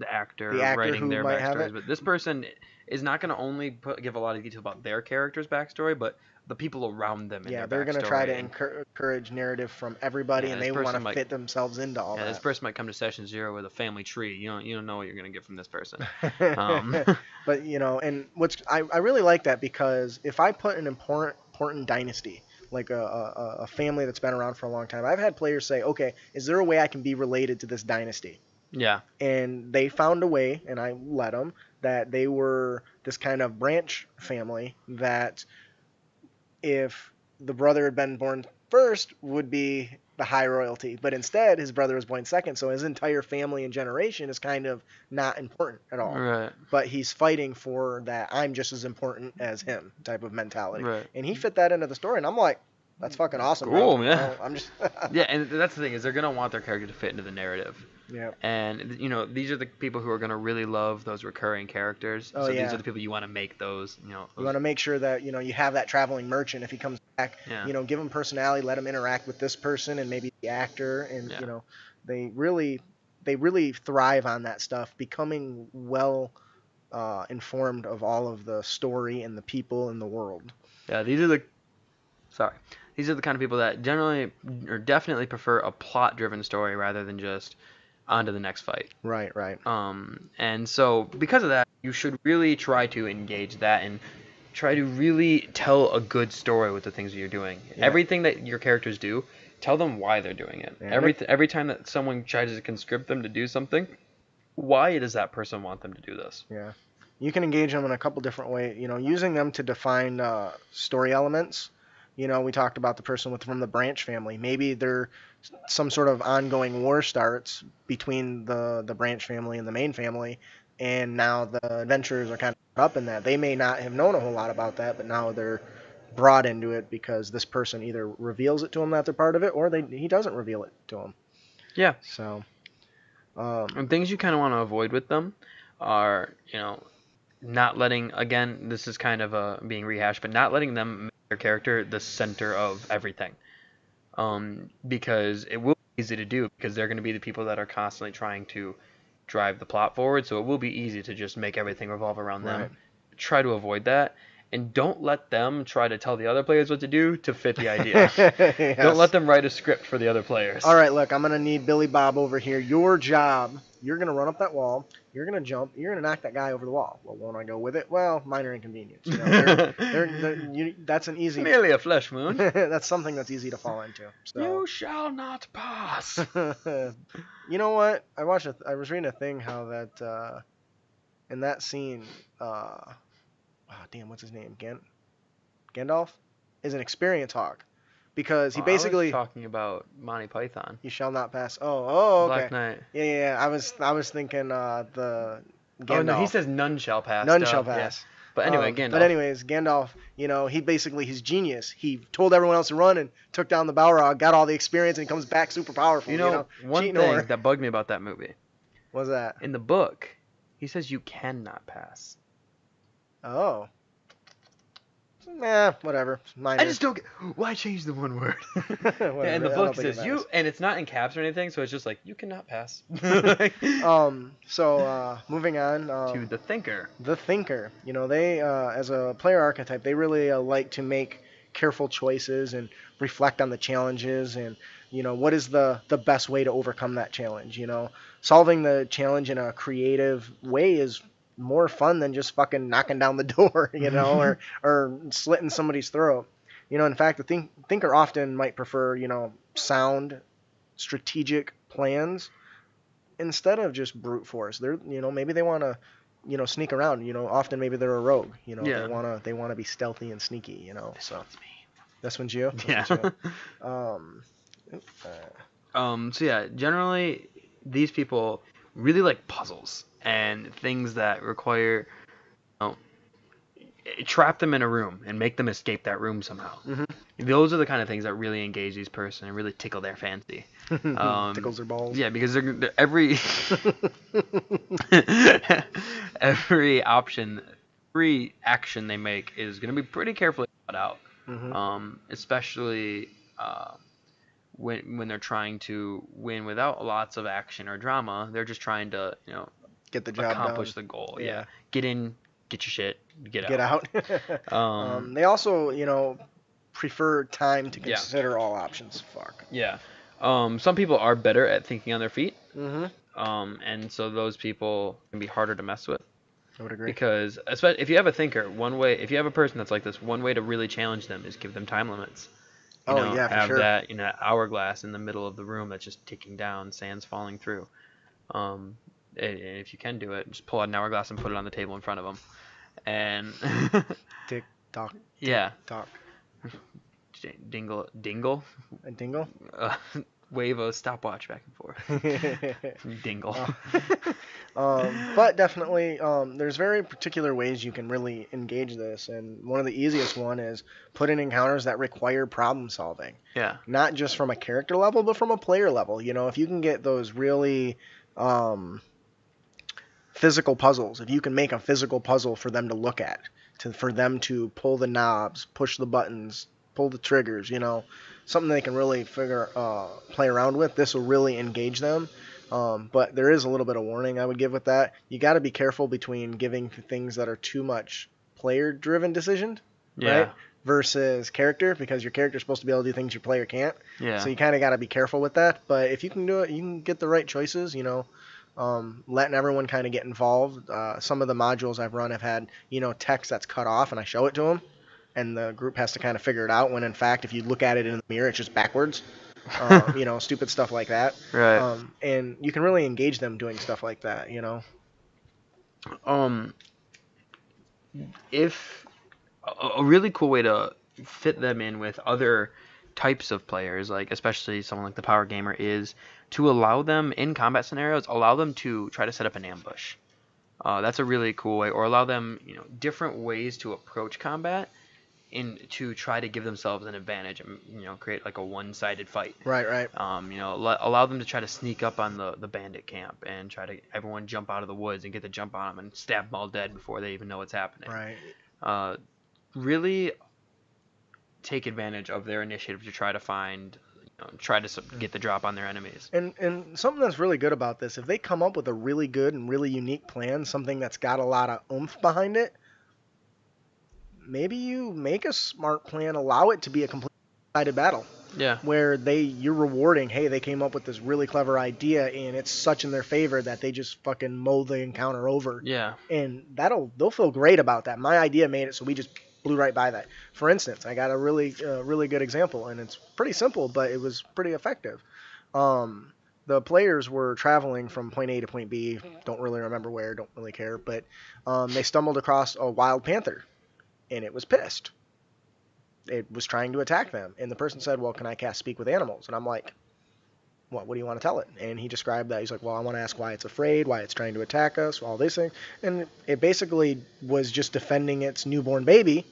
actor who writing their might have backstories. it. But this person is not going to only give a lot of detail about their character's backstory, but the people around them. Yeah, they're going to try to encourage narrative from everybody, and they want to fit themselves into all that. This person might come to session 0 with a family tree. You don't know what you're going to get from this person. But and I really like that, because if I put an important dynasty, like a family that's been around for a long time, I've had players say, okay, is there a way I can be related to this dynasty? Yeah. And they found a way, and I let them, that they were this kind of branch family that if the brother had been born first would be the high royalty, but instead his brother was born second, so his entire family and generation is kind of not important at all. Right. But he's fighting for that I'm just as important as him type of mentality. Right. And he fit that into the story, and I'm like, that's fucking awesome. Cool, bro. man. I'm just Yeah, and that's the thing, is they're going to want their character to fit into the narrative. Yeah. And these are the people who are going to really love those recurring characters. Oh, so yeah. These are the people you want to make those, You want to make sure that, you have that traveling merchant if he comes back. Yeah. Give him personality, let him interact with this person and maybe the actor, and they really thrive on that stuff, becoming well informed of all of the story and the people and the world. Yeah, these are the kind of people that generally or definitely prefer a plot-driven story rather than just on to the next fight. Right. And so because of that, you should really try to engage that and try to really tell a good story with the things that you're doing. Yeah. Everything that your characters do, tell them why they're doing it. Yeah. Every time that someone tries to conscript them to do something, why does that person want them to do this? Yeah. You can engage them in a couple different ways, using them to define story elements. We talked about the person from the branch family. Maybe there some sort of ongoing war starts between the branch family and the main family, and now the adventurers are kind of up in that. They may not have known a whole lot about that, but now they're brought into it because this person either reveals it to them that they're part of it, or he doesn't reveal it to them. Yeah. So. And things you kind of want to avoid with them are, not letting, again, this is kind of being rehashed, but not letting them make their character the center of everything. Because it will be easy to do, because they're going to be the people that are constantly trying to drive the plot forward, so it will be easy to just make everything revolve around them. Right. Try to avoid that, and don't let them try to tell the other players what to do to fit the idea. Yes. Don't let them write a script for the other players. All right, look, I'm going to need Billy Bob over here. Your job, you're going to run up that wall. You're going to jump. You're going to knock that guy over the wall. Well, won't I go with it? Well, minor inconvenience. That's an easy... Merely a flesh wound. That's something that's easy to fall into. So. You shall not pass. You know what? I was reading a thing how that in that scene, what's his name? Gandalf is an experience hog. Because he basically... I was talking about Monty Python. You shall not pass. Oh, okay. Black Knight. Yeah. I was thinking the Gandalf. Oh, no, he says none shall pass. None shall pass. Yeah. But anyway, Gandalf. But anyways, Gandalf, he's genius. He told everyone else to run and took down the Balrog, got all the experience, and he comes back super powerful. One thing that bugged me about that movie. What's that? In the book, he says you cannot pass. Oh. Nah, whatever. Minor. I just don't get... Why change the one word? And the book says you... And it's not in caps or anything, so it's just like, you cannot pass. So, moving on... to the Thinker. The Thinker. They, as a player archetype, they really like to make careful choices and reflect on the challenges, and What is the best way to overcome that challenge? Solving the challenge in a creative way is more fun than just fucking knocking down the door, or slitting somebody's throat. In fact, the thinker often might prefer, sound, strategic plans instead of just brute force. Maybe they want to, sneak around. Often maybe they're a rogue. Yeah. They wanna be stealthy and sneaky. This one's me. This one's you. Yeah. So yeah, generally these people really like puzzles and things that require, trap them in a room and make them escape that room somehow. Mhm. Those are the kind of things that really engage these person and really tickle their fancy. Tickles their balls. Yeah, because they're every every option, every action they make is going to be pretty carefully thought out. Especially when they're trying to win without lots of action or drama. They're just trying to Get the job accomplish done. the goal. Yeah. Yeah, get in, get your shit, get out. They also, prefer time to Yeah. consider all options. Fuck. Yeah. Some people are better at thinking on their feet. Mm-hmm. And so those people can be harder to mess with. I would agree. Because especially if you have a thinker, if you have a person that's like this, one way to really challenge them is give them time limits. Yeah, for have sure. that hourglass in the middle of the room that's just ticking down, sand's falling through. And if you can do it, just pull out an hourglass and put it on the table in front of them. And Tick tock. yeah, Tock. dingle, A dingle. wave a stopwatch back and forth. Dingle. But definitely, there's very particular ways you can really engage this, and one of the easiest one is put in encounters that require problem solving. Yeah. Not just from a character level, but from a player level. If you can get those really physical puzzles, if you can make a physical puzzle for them to look at, for them to pull the knobs, push the buttons, pull the triggers, something they can really play around with, this will really engage them. But there is a little bit of warning I would give with that. You got to be careful between giving things that are too much player-driven decision, Yeah. right? Versus character, because your character's supposed to be able to do things your player can't. Yeah. So you kind of got to be careful with that. But if you can do it, you can get the right choices, letting everyone kind of get involved. Some of the modules I've run have had, text that's cut off, and I show it to them, and the group has to kind of figure it out, when in fact, if you look at it in the mirror, it's just backwards. Stupid stuff like that. Right. And you can really engage them doing stuff like that, If a really cool way to fit them in with other types of players, like especially someone like the power gamer, is to allow them in combat scenarios, allow them to try to set up an ambush. That's a really cool way, or allow them, different ways to approach combat, to try to give themselves an advantage and create like a one-sided fight. Right. Allow them to try to sneak up on the bandit camp and try to everyone jump out of the woods and get the jump on them and stab them all dead before they even know what's happening. Right. Really take advantage of their initiative to try to find, try to get the drop on their enemies. And something that's really good about this, if they come up with a really good and really unique plan, something that's got a lot of oomph behind it, maybe you make a smart plan, allow it to be a completely sided battle. Yeah. Where you're rewarding, hey, they came up with this really clever idea, and it's such in their favor that they just fucking mow the encounter over. Yeah. And they'll feel great about that. My idea made it, so we just blew right by that. For instance, I got a really good example, and it's pretty simple, but it was pretty effective. The players were traveling from point A to point B, don't really remember where, don't really care, but they stumbled across a wild panther, and it was pissed. It was trying to attack them, and the person said, well, can I cast Speak with Animals? And I'm like, what do you want to tell it? And he described that. He's like, well, I want to ask why it's afraid, why it's trying to attack us, all these things. And it basically was just defending its newborn baby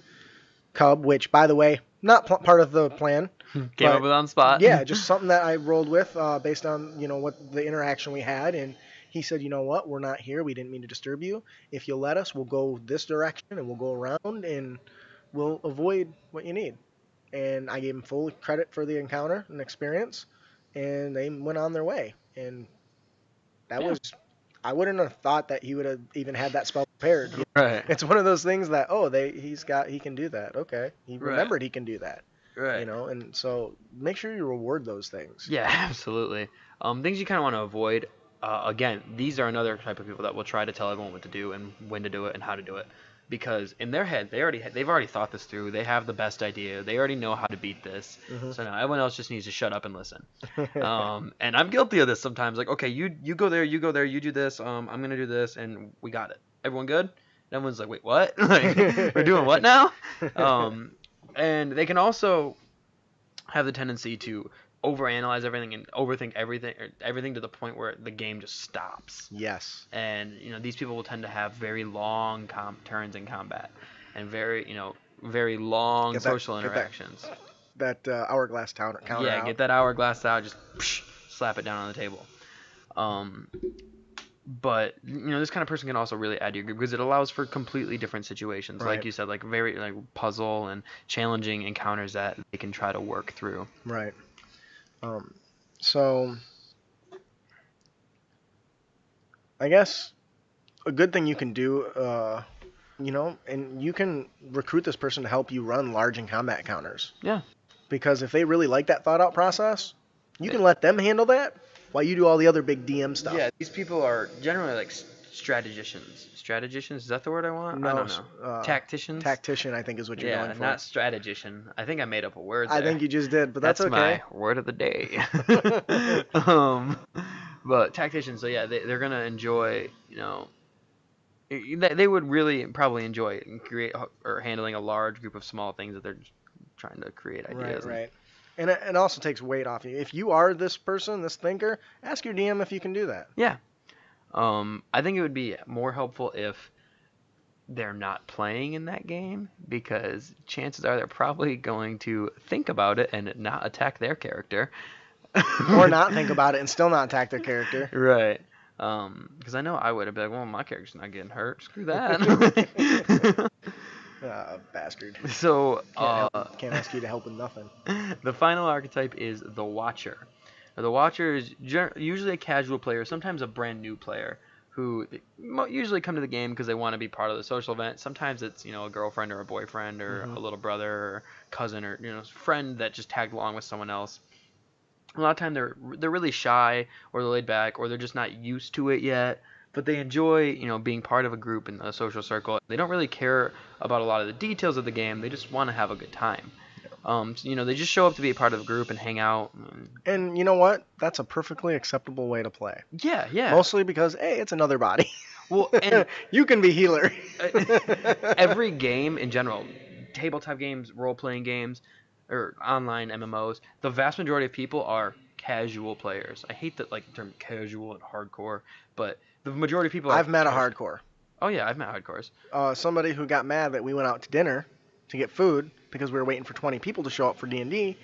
cub, which, by the way, not part of the plan. Came up with on spot. Yeah, just something that I rolled with based on, what the interaction we had. And he said, you know what, we're not here. We didn't mean to disturb you. If you'll let us, we'll go this direction, and we'll go around, and we'll avoid what you need. And I gave him full credit for the encounter and experience, and they went on their way. And that was, I wouldn't have thought that he would have even had that spell prepared. Right. It's one of those things that, he can do that. Okay. He remembered he can do that. Right. And so make sure you reward those things. Yeah, absolutely. Things you kind of want to avoid. Again, these are another type of people that will try to tell everyone what to do and when to do it and how to do it, because in their head they've already thought this through. They have the best idea. They already know how to beat this. Mhm. So now everyone else just needs to shut up and listen. And I'm guilty of this sometimes. Like, okay, you go there, you go there, you do this. I'm gonna do this, and we got it. Everyone good? And everyone's like, wait, what? Like, we're doing what now? And they can also have the tendency to overanalyze everything and overthink everything to the point where the game just stops. Yes. And these people will tend to have very long turns in combat and very long social interactions. That hourglass counter Yeah, out. get that hourglass out, just slap it down on the table. But this kind of person can also really add to your group because it allows for completely different situations, Right. like you said, like very like puzzle and challenging encounters that they can try to work through. Right. So I guess a good thing you can do, and you can recruit this person to help you run large and combat counters. Yeah. Because if they really like that thought out process, you can let them handle that while you do all the other big DM stuff. Yeah, these people are generally like strategicians. Strategicians, is that the word I want? I don't know. Tacticians? Tactician, I think, is what you're going for. Yeah, not strategician. I think I made up a word there. I think you just did, but that's okay. My word of the day. But tacticians, so yeah, they're going to enjoy, they would really probably enjoy create or handling a large group of small things that they're just trying to create ideas. Right. And it also takes weight off you. If you are this person, this thinker, ask your DM if you can do that. Yeah. I think it would be more helpful if they're not playing in that game, because chances are they're probably going to think about it and not attack their character. Or not think about it and still not attack their character. Right. Because I know I would have been like, well, my character's not getting hurt. Screw that. Bastard. So, can't ask you to help with nothing. The final archetype is the Watcher. Now, the Watcher is usually a casual player, sometimes a brand new player, who usually come to the game because they want to be part of the social event. Sometimes it's a girlfriend or a boyfriend or a little brother or cousin or friend that just tagged along with someone else. A lot of time they're really shy, or they're laid back, or they're just not used to it yet. But they enjoy being part of a group in a social circle. They don't really care about a lot of the details of the game. They just want to have a good time. They just show up to be a part of a group and hang out. And you know what? That's a perfectly acceptable way to play. Yeah. Mostly because, hey, it's another body. Well, and you can be healer. Every game in general, tabletop games, role-playing games, or online MMOs, the vast majority of people are casual players. I hate that term casual and hardcore, but the majority of people. I've met a hardcore. Oh yeah, I've met hardcores. Somebody who got mad that we went out to dinner to get food because we were waiting for 20 people to show up for D&D,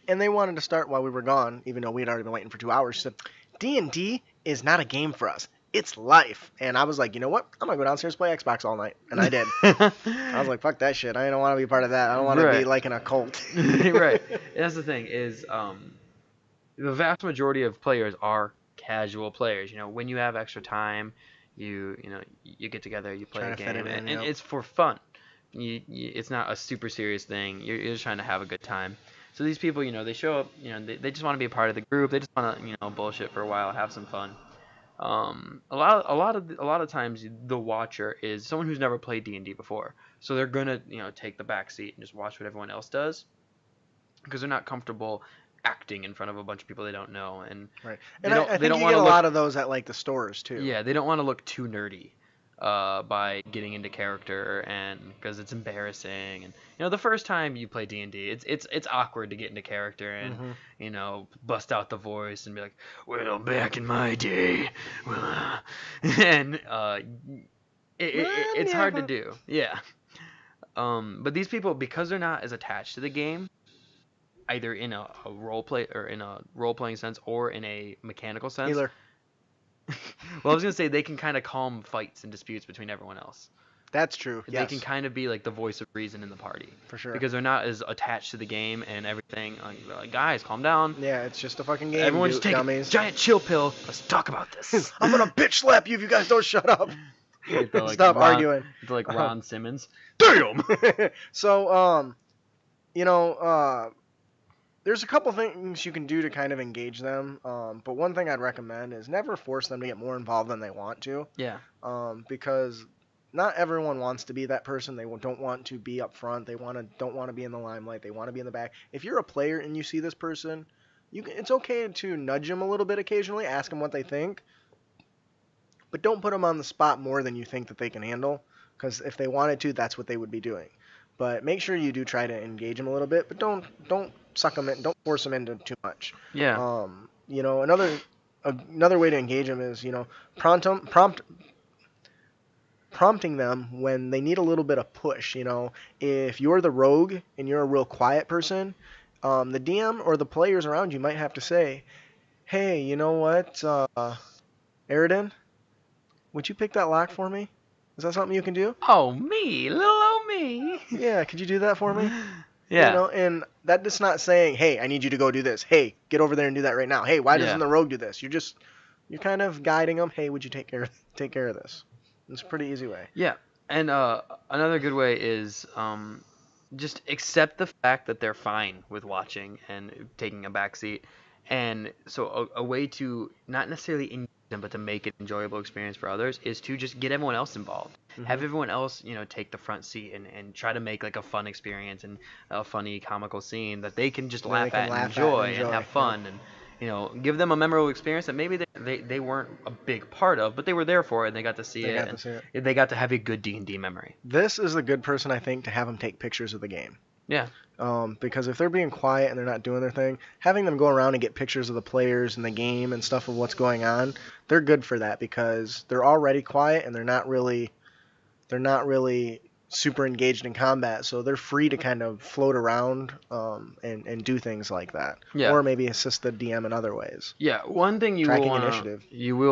and they wanted to start while we were gone, even though we had already been waiting for 2 hours. She said, D&D is not a game for us. It's life. And I was like, you know what? I'm going to go downstairs and play Xbox all night. And I did. I was like, fuck that shit. I don't want to be part of that. I don't want to be like in a cult. Right. And that's the thing is the vast majority of players are casual players. When you have extra time, you get together, you play a game, and it's for fun. It's not a super serious thing. You're just trying to have a good time. So these people, they show up, they just want to be a part of the group. They just want to, bullshit for a while, have some fun. A lot of times the Watcher is someone who's never played D&D before. So they're gonna, take the back seat and just watch what everyone else does, because they're not comfortable acting in front of a bunch of people they don't know. And right. And I think you get a lot of those at the stores too. Yeah, they don't want to look too nerdy by getting into character, and because it's embarrassing. And the first time you play D&D, it's awkward to get into character and bust out the voice and be like, well, back in my day, and it's hard to do. Yeah. But these people, because they're not as attached to the game, either in a role playing sense or in a mechanical sense. Healer. Well, I was gonna say they can kind of calm fights and disputes between everyone else. That's true. They can kind of be like the voice of reason in the party. For sure. Because they're not as attached to the game and everything. Like, guys, calm down. Yeah, it's just a fucking game. Everyone just take a giant chill pill. Let's talk about this. I'm gonna bitch slap you if you guys don't shut up. The, Stop arguing. It's like Ron Simmons. Damn. So there's a couple things you can do to kind of engage them. But one thing I'd recommend is never force them to get more involved than they want to. Yeah. Because not everyone wants to be that person. They don't want to be up front. Don't want to be in the limelight. They want to be in the back. If you're a player and you see this person, it's okay to nudge them a little bit occasionally, ask them what they think, but don't put them on the spot more than you think that they can handle. Because if they wanted to, that's what they would be doing. But make sure you do try to engage them a little bit, but don't suck them in. Don't force them into too much. Yeah. Another way to engage them is prompting them when they need a little bit of push. If you're the rogue and you're a real quiet person, the DM or the players around you might have to say, "Hey, you know what, Aridin, would you pick that lock for me? Is that something you can do?" Oh, me, little old me. Yeah, could you do that for me? Yeah. And that is not saying, "Hey, I need you to go do this. Hey, get over there and do that right now. Hey, why doesn't the rogue do this?" You're kind of guiding them. Hey, would you take care of this? It's a pretty easy way. Yeah. And another good way is just accept the fact that they're fine with watching and taking a back seat. And so a way to not necessarily engage them, but to make it an enjoyable experience for others is to just get everyone else involved. Have everyone else, take the front seat and try to make like a fun experience and a funny comical scene that they can just laugh at and enjoy and have fun and give them a memorable experience that maybe they weren't a big part of, but they were there for it and they got to see it. They got to have a good D&D memory. This is a good person, I think, to have them take pictures of the game. Yeah. Because if they're being quiet and they're not doing their thing, having them go around and get pictures of the players and the game and stuff of what's going on, they're good for that because they're already quiet and they're not really super engaged in combat, so they're free to kind of float around and do things like that. Yeah. Or maybe assist the DM in other ways. Yeah, one thing you will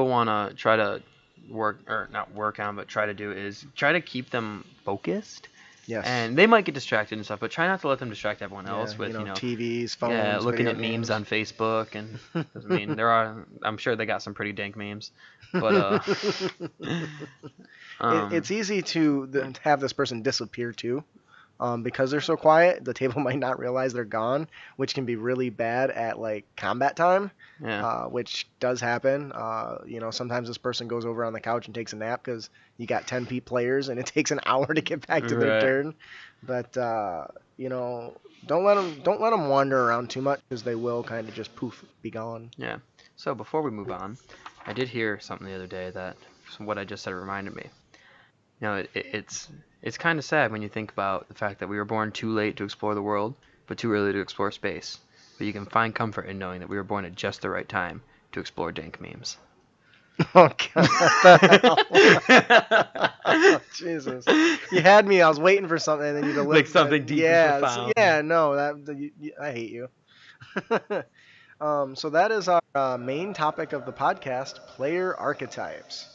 want to try to work on, but try to do is try to keep them focused. Yes. And they might get distracted and stuff, but try not to let them distract everyone else with TVs, phones, looking at games. Memes on Facebook, and I mean I'm sure they got some pretty dank memes, but it's easy to have this person disappear too. Because they're so quiet, the table might not realize they're gone, which can be really bad at like combat time. Yeah. Which does happen. Sometimes this person goes over on the couch and takes a nap because you got 10 players and it takes an hour to get back to their turn. But don't let them wander around too much because they will kind of just poof, be gone. Yeah. So before we move on, I did hear something the other day that what I just said reminded me. It's kind of sad when you think about the fact that we were born too late to explore the world, but too early to explore space. But you can find comfort in knowing that we were born at just the right time to explore dank memes. Oh, God. Oh, Jesus. You had me. I was waiting for something, and then you delivered like something deep and profound. Yeah, no, I hate you. So that is our main topic of the podcast, player archetypes.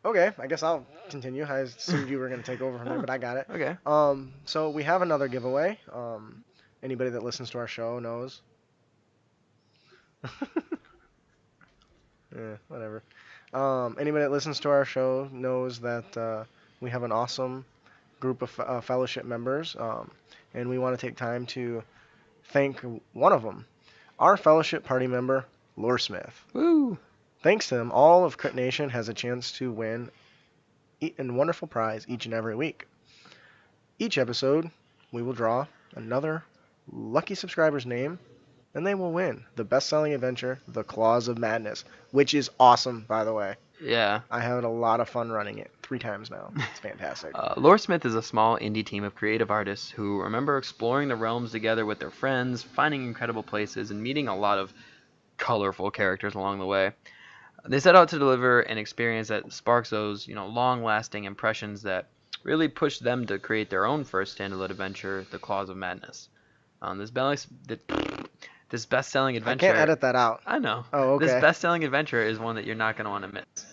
Okay, I guess I'll continue. I assumed you were going to take over from there, but I got it. Okay. So we have another giveaway. Anybody that listens to our show knows. Yeah, whatever. Anybody that listens to our show knows that we have an awesome group of fellowship members, and we want to take time to thank one of them, our fellowship party member, Loresmith. Woo! Thanks to him, all of Crit Nation has a chance to win a wonderful prize each and every week. Each episode, we will draw another lucky subscriber's name, and they will win the best-selling adventure, The Claws of Madness, which is awesome, by the way. Yeah. I had a lot of fun running it 3 times now. It's fantastic. Loresmith is a small indie team of creative artists who remember exploring the realms together with their friends, finding incredible places, and meeting a lot of colorful characters along the way. They set out to deliver an experience that sparks those, long-lasting impressions that really push them to create their own first standalone adventure, The Claws of Madness. This best-selling adventure... I can't edit that out. I know. Oh, okay. This best-selling adventure is one that you're not going to want to miss.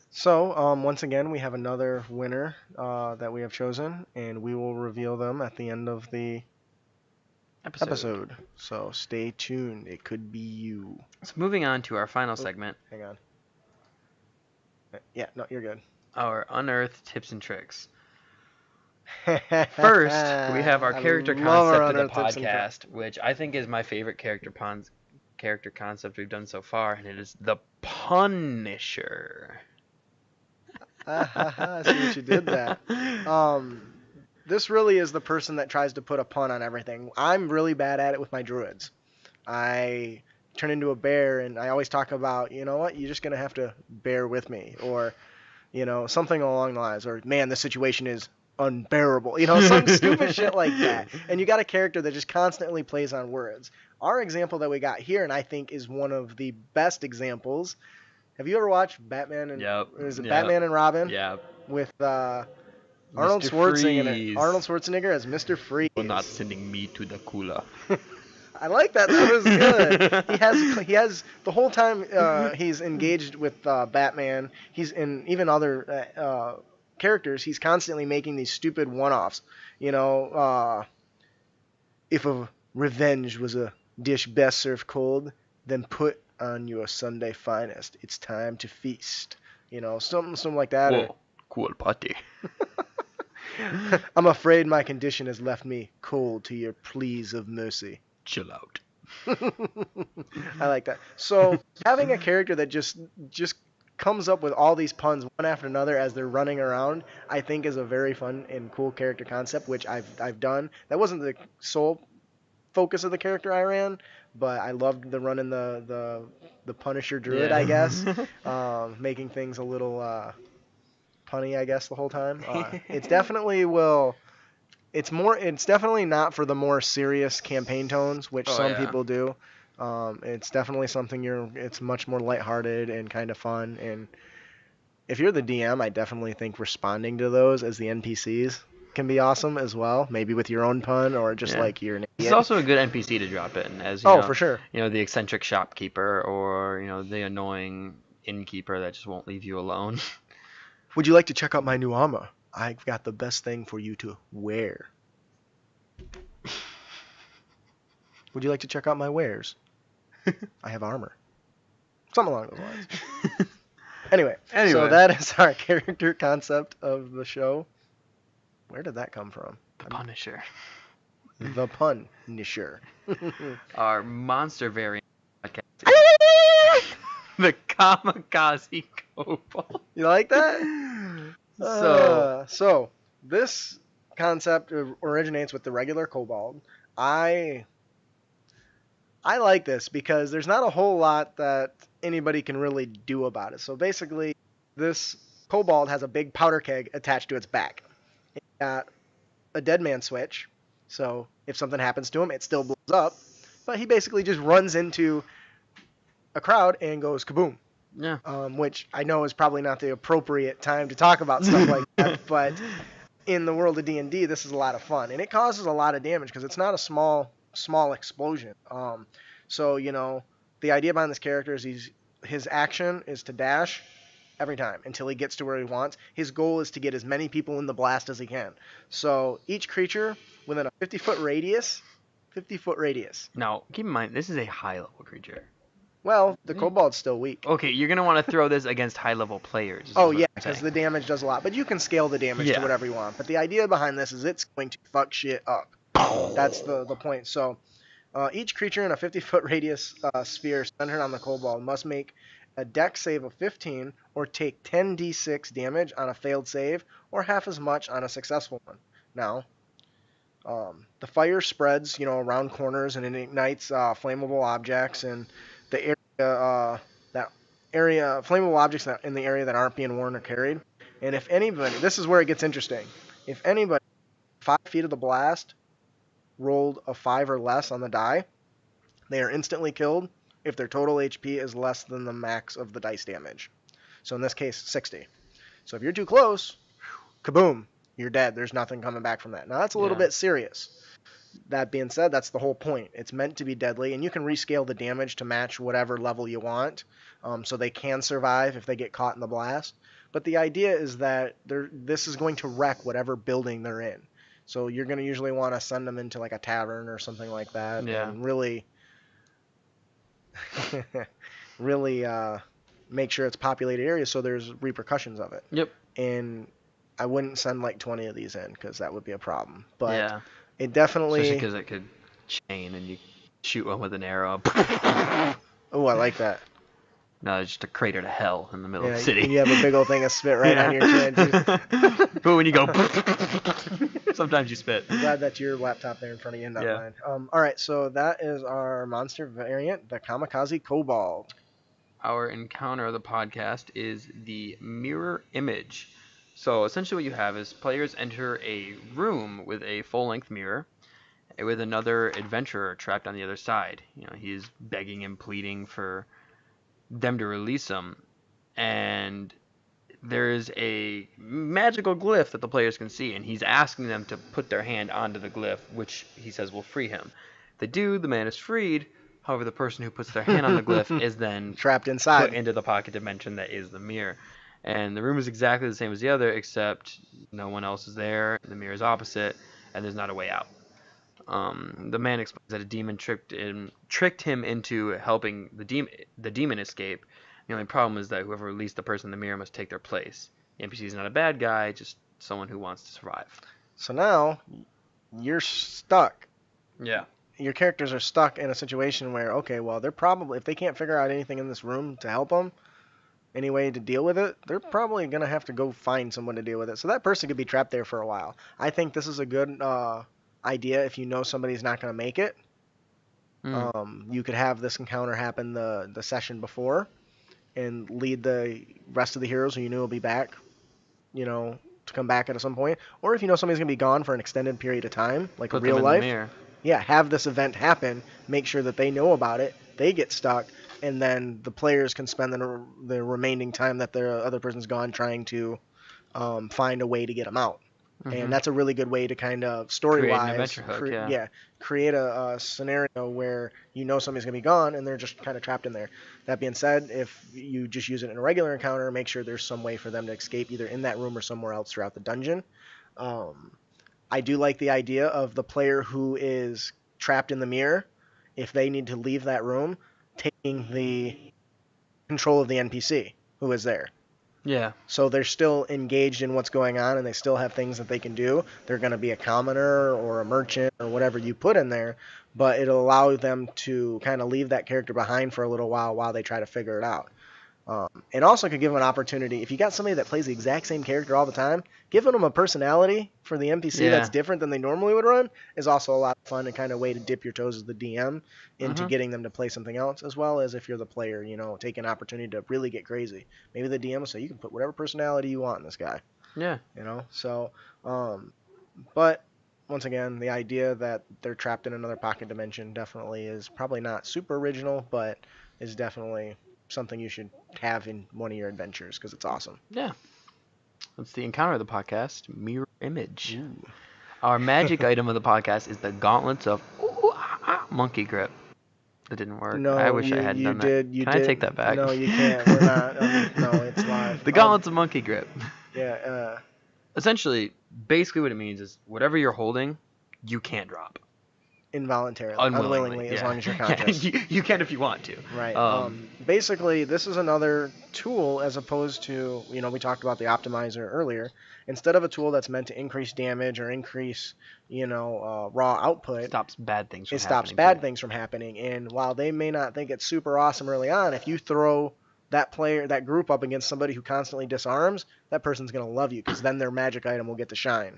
So, once again, we have another winner that we have chosen, and we will reveal them at the end of the episode. So stay tuned. It could be you. So moving on to our final segment. Hang on. Yeah, no, you're good. Our unearthed tips and tricks. First, we have our I character love our concept of the 100 tips and tricks. podcast, which I think is my favorite character concept we've done so far, and it is the Punisher. I see what you did there. This really is the person that tries to put a pun on everything. I'm really bad at it with my druids. I turn into a bear, and I always talk about, you know what, you're just gonna have to bear with me, or something along the lines, or man, this situation is unbearable, some stupid shit like that. And you got a character that just constantly plays on words. Our example that we got here, and I think is one of the best examples. Have you ever watched Batman and Yep. is it Yep. Batman and Robin? Yeah. With Arnold Mr. Schwarzenegger. Arnold Freeze. Schwarzenegger as Mr. Freeze. You're not sending me to the cooler. I like that. That was good. He has the whole time he's engaged with Batman. He's in even other characters. He's constantly making these stupid one-offs. If a revenge was a dish best served cold, then put on your Sunday finest. It's time to feast. Something like that. Whoa, cool party. I'm afraid my condition has left me cold to your pleas of mercy. Chill out. I like that. So having a character that just comes up with all these puns one after another as they're running around, I think is a very fun and cool character concept, which I've done. That wasn't the sole focus of the character I ran, but I loved the running the Punisher Druid, Yeah. I guess, making things a little punny, I guess, the whole time. It's definitely will. It's definitely not for the more serious campaign tones, which some people do. It's definitely something it's much more lighthearted and kind of fun. And if you're the DM, I definitely think responding to those as the NPCs can be awesome as well. Maybe with your own pun or just like you're an idiot. It's also a good NPC to drop in as for sure. The eccentric shopkeeper or the annoying innkeeper that just won't leave you alone. Would you like to check out my new armor? I've got the best thing for you to wear. Would you like to check out my wares? I have armor. Something along those lines. Anyway, so that is our character concept of the show. Where did that come from? The Punisher. The Punisher. Our monster variant podcast. The Kamikaze Kobold. You like that? So this concept originates with the regular kobold. I like this because there's not a whole lot that anybody can really do about it. So basically, this kobold has a big powder keg attached to its back. It's got a dead man switch, so if something happens to him, it still blows up. But he basically just runs into a crowd and goes kaboom. Yeah. Which I know is probably not the appropriate time to talk about stuff like that, but in the world of D&D, this is a lot of fun, and it causes a lot of damage because it's not a small explosion. So the idea behind this character is his action is to dash every time until he gets to where he wants. His goal is to get as many people in the blast as he can. So each creature within a 50-foot radius. Now, keep in mind, this is a high-level creature. Well, the kobold's still weak. Okay, you're going to want to throw this against high-level players. Oh, yeah, because the damage does a lot. But you can scale the damage to whatever you want. But the idea behind this is it's going to fuck shit up. That's the point. So each creature in a 50-foot radius sphere centered on the kobold must make a dex save of 15 or take 10d6 damage on a failed save or half as much on a successful one. Now, the fire spreads, around corners and it ignites flammable objects and the area, flammable objects in the area that aren't being worn or carried. And if anybody, this is where it gets interesting. If anybody 5 feet of the blast rolled a 5 or less on the die, they are instantly killed if their total HP is less than the max of the dice damage. So in this case, 60. So if you're too close, kaboom, you're dead. There's nothing coming back from that. Now that's a little bit serious. That being said, that's the whole point. It's meant to be deadly, and you can rescale the damage to match whatever level you want, so they can survive if they get caught in the blast. But the idea is that this is going to wreck whatever building they're in. So you're going to usually want to send them into like a tavern or something like that, and really make sure it's populated area so there's repercussions of it. Yep. And I wouldn't send like 20 of these in because that would be a problem. But Yeah. it Especially definitely. because it could chain and you shoot one with an arrow. Oh, I like that. No, it's just a crater to hell in the middle of Yeah, the city. and you have a big old thing of spit right on your chin. But when you go, sometimes you spit. I'm glad that's your laptop there in front of you, not Yeah. mine. All right, so that is our monster variant, the Kamikaze Kobold. Our encounter of the podcast is the mirror image. So essentially what you have is players enter a room with a full-length mirror with another adventurer trapped on the other side. He's begging and pleading for them to release him, and there is a magical glyph that the players can see, and he's asking them to put their hand onto the glyph, which he says will free him. If they do, the man is freed. However, the person who puts their hand on the glyph is then trapped inside, put into the pocket dimension that is the mirror. And the room is exactly the same as the other, except no one else is there, the mirror is opposite, and there's not a way out. The man explains that a demon tricked him into helping the demon escape. The only problem is that whoever released the person in the mirror must take their place. The NPC is not a bad guy, just someone who wants to survive. So now you're stuck. Yeah. Your characters are stuck in a situation where, okay, well, they're probably, if they can't figure out anything in this room to help them, any way to deal with it, they're probably going to have to go find someone to deal with it. So that person could be trapped there for a while. I think this is a good idea if you know somebody's not going to make it. You could have this encounter happen the session before and lead the rest of the heroes who you knew will be back, to come back at some point. Or if you know somebody's going to be gone for an extended period of time, like Put real them in life. The mirror. Yeah, have this event happen, make sure that they know about it, they get stuck, and then the players can spend the remaining time that the other person's gone trying to find a way to get them out. And that's a really good way to kind of story-wise create a scenario where you know somebody's going to be gone and they're just kind of trapped in there. That being said, if you just use it in a regular encounter, make sure there's some way for them to escape either in that room or somewhere else throughout the dungeon. I do like the idea of the player who is trapped in the mirror, if they need to leave that room, taking the control of the NPC who is there. Yeah. So they're still engaged in what's going on and they still have things that they can do. They're going to be a commoner or a merchant or whatever you put in there, but it'll allow them to kind of leave that character behind for a little while they try to figure it out. And also could give them an opportunity. If you got somebody that plays the exact same character all the time, giving them a personality for the NPC that's different than they normally would run is also a lot of fun and kind of way to dip your toes as the DM into getting them to play something else, as well as if you're the player, take an opportunity to really get crazy. Maybe the DM will say you can put whatever personality you want in this guy. Yeah. So, but once again, the idea that they're trapped in another pocket dimension definitely is probably not super original, but is definitely something you should have in one of your adventures because it's awesome. Yeah. That's the encounter of the podcast, mirror image. Ooh. Our magic item of the podcast is the gauntlets of monkey grip. That didn't work. No, I wish I hadn't done that. Can I take that back? No, you can't. We're not. No, it's live. The gauntlets of monkey grip. Yeah. Essentially, basically what it means is whatever you're holding, you can't drop. Involuntarily, unwillingly, as long as you're conscious. You can if you want to. Right. Basically, this is another tool as opposed to, we talked about the optimizer earlier. Instead of a tool that's meant to increase damage or increase, raw output, it stops bad things from happening. And while they may not think it's super awesome early on, if you throw that group up against somebody who constantly disarms, that person's going to love you because then their magic item will get to shine.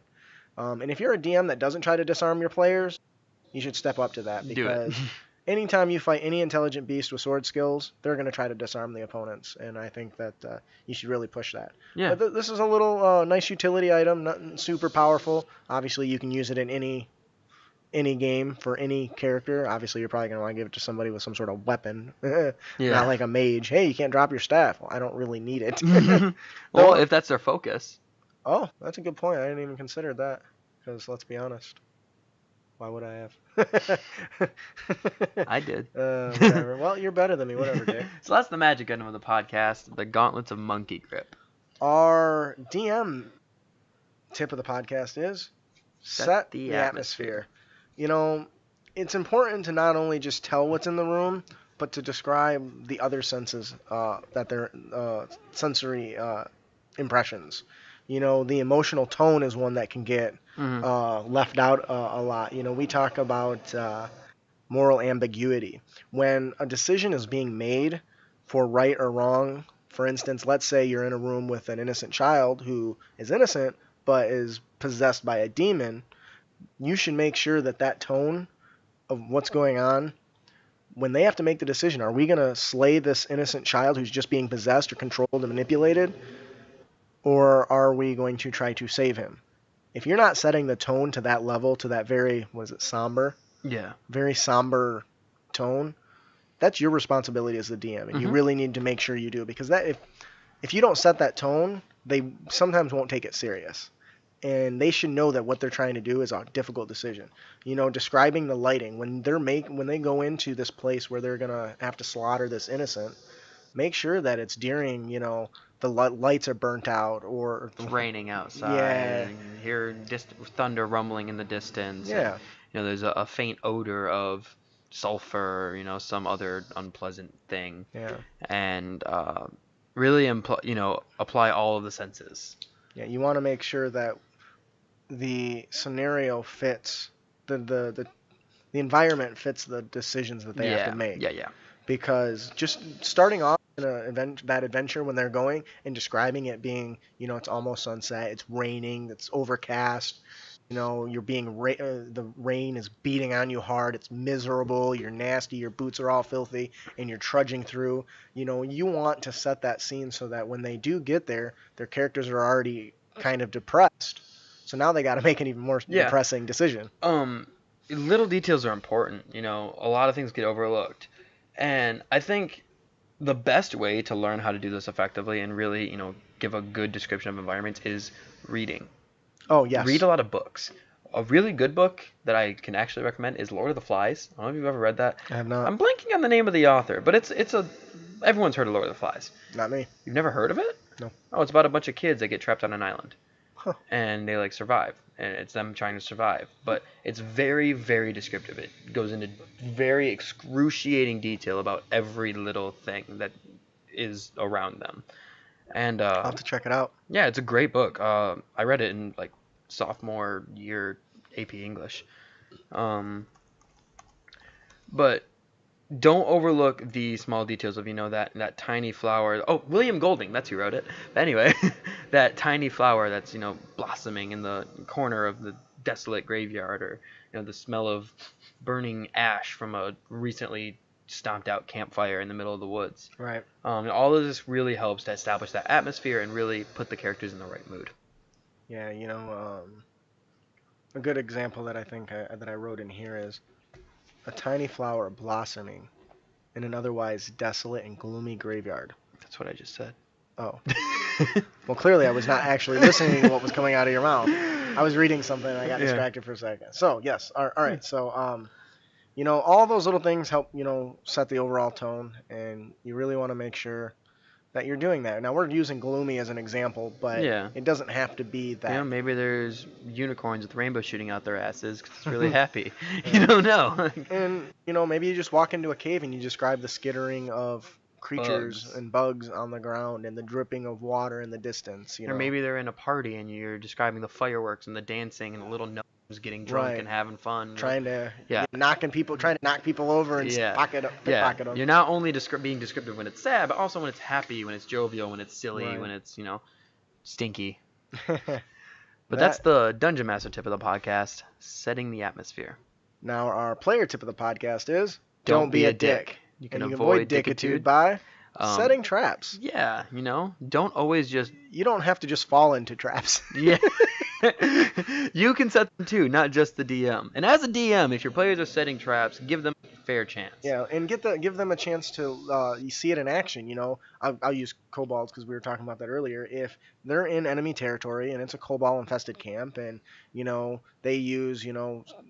And if you're a DM that doesn't try to disarm your players, you should step up to that because anytime you fight any intelligent beast with sword skills, they're going to try to disarm the opponents, and I think that you should really push that. Yeah. But this is a little nice utility item, nothing super powerful. Obviously, you can use it in any game for any character. Obviously, you're probably going to want to give it to somebody with some sort of weapon, not like a mage. Hey, you can't drop your staff. Well, I don't really need it. Well, if that's their focus. Oh, that's a good point. I didn't even consider that because let's be honest. Why would I have? I did. Whatever. Well, you're better than me. Whatever, Dick. So that's the magic item of the podcast, the gauntlets of monkey grip. Our DM tip of the podcast is set the atmosphere. It's important to not only just tell what's in the room, but to describe the other senses that they're sensory impressions. The emotional tone is one that can get Hmm. left out a lot. We talk about moral ambiguity. When a decision is being made for right or wrong, for instance, let's say you're in a room with an innocent child who is innocent but is possessed by a demon, you should make sure that that tone of what's going on, when they have to make the decision, are we going to slay this innocent child who's just being possessed or controlled and manipulated, or are we going to try to save him? If you're not setting the tone to that level, to that very, what is it, somber, Yeah. very somber tone, that's your responsibility as the DM, and you Hmm. really need to make sure you do, because that if you don't set that tone, they sometimes won't take it serious. And they should know that what they're trying to do is a difficult decision. Describing the lighting when they go into this place where they're gonna have to slaughter this innocent, make sure that it's during the lights are burnt out or It's raining outside, yeah, and you hear thunder rumbling in the distance, and yeah, there's a faint odor of sulfur, some other unpleasant thing, yeah, and really apply all of the senses. yeah. You want to make sure that the scenario fits the environment fits the decisions that they have to Yeah, make. yeah, yeah. Because just starting off in that adventure when they're going and describing it being, it's almost sunset, it's raining, it's overcast, you're the rain is beating on you hard, it's miserable, you're nasty, your boots are all filthy, and you're trudging through. You want to set that scene so that when they do get there, their characters are already kind of depressed. So now they got to make an even more Yeah. depressing decision. Um, Little details are important. A lot of things get overlooked, and I think the best way to learn how to do this effectively and really, give a good description of environments is reading. Oh Read yes, a lot of books. A really good book that I can actually recommend is Lord of the Flies. I don't know if you've ever read that. I have not. I'm blanking on the name of the author, but it's a everyone's heard of Lord of the Flies. Not me. You've never heard of it? No. Oh, it's about a bunch of kids that get trapped on an island Huh. and they survive, and it's them trying to survive. But it's very, very descriptive. It goes into very excruciating detail about every little thing that is around them. And I'll have to check it out. yeah, it's a great book. I read it in sophomore year AP English. Um, but don't overlook the small details of that tiny flower. Oh, William Golding, that's who wrote it. But anyway, that tiny flower that's blossoming in the corner of the desolate graveyard, or the smell of burning ash from a recently stomped out campfire in the middle of the woods. Right. All of this really helps to establish that atmosphere and really put the characters in the right mood. Yeah. A good example that I think that I wrote in here is a tiny flower blossoming in an otherwise desolate and gloomy graveyard. That's what I just said. Oh. Well, clearly I was not actually listening to what was coming out of your mouth. I was reading something and I got Yeah. distracted for a second. So yes. All right. So all those little things help set the overall tone, and you really want to make sure that you're doing that. Now we're using gloomy as an example, but Yeah. it doesn't have to be that. Maybe there's unicorns with rainbows shooting out their asses 'cause it's really happy. You don't know. And maybe you just walk into a cave and you describe the skittering of creatures Bugs. and bugs on the ground and the dripping of water in the distance. Or maybe they're in a party and you're describing the fireworks and the dancing and the little gnomes getting drunk Right. and having fun. trying to Yeah. trying to knock people over and Yeah. pickpocket Yeah. them. You're not only being descriptive when it's sad, but also when it's happy, when it's jovial, when it's silly, Right. when it's, stinky. But But that's the Dungeon Master tip of the podcast, setting the atmosphere. Now our player tip of the podcast is Don't be a dick. You And can you avoid dickitude dickitude by Um, setting traps. Yeah, don't always just You don't have to just fall into traps. yeah. You can set them too, not just the DM. And as a DM, if your players are setting traps, give them a fair chance. Yeah, and give them a chance to you see it in action. I'll use kobolds because we were talking about that earlier. If they're in enemy territory and it's a kobold infested camp, and they use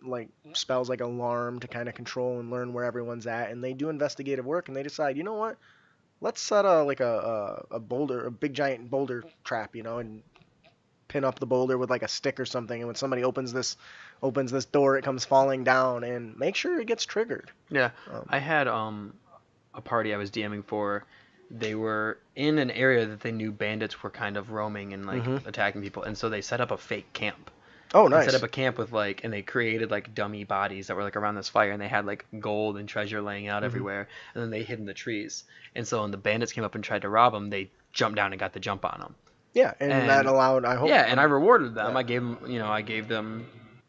like spells like alarm to kind of control and learn where everyone's at, and they do investigative work, and they decide, you know what, let's set a boulder, a big giant boulder trap, and pin up the boulder with like a stick or something, and when somebody opens this door, it comes falling down, and make sure it gets triggered. Yeah. Um, I had a party I was DMing for they were in an area that they knew bandits were kind of roaming and like attacking people, and so they set up a fake camp. Oh, They set nice. up a camp with like, and they created like dummy bodies that were like around this fire, and they had like gold and treasure laying out everywhere, and then they hid in the trees. And so when the bandits came up and tried to rob them, they jumped down and got the jump on them. Yeah, and that allowed, I hope. Yeah, and I rewarded them. Yeah. I gave them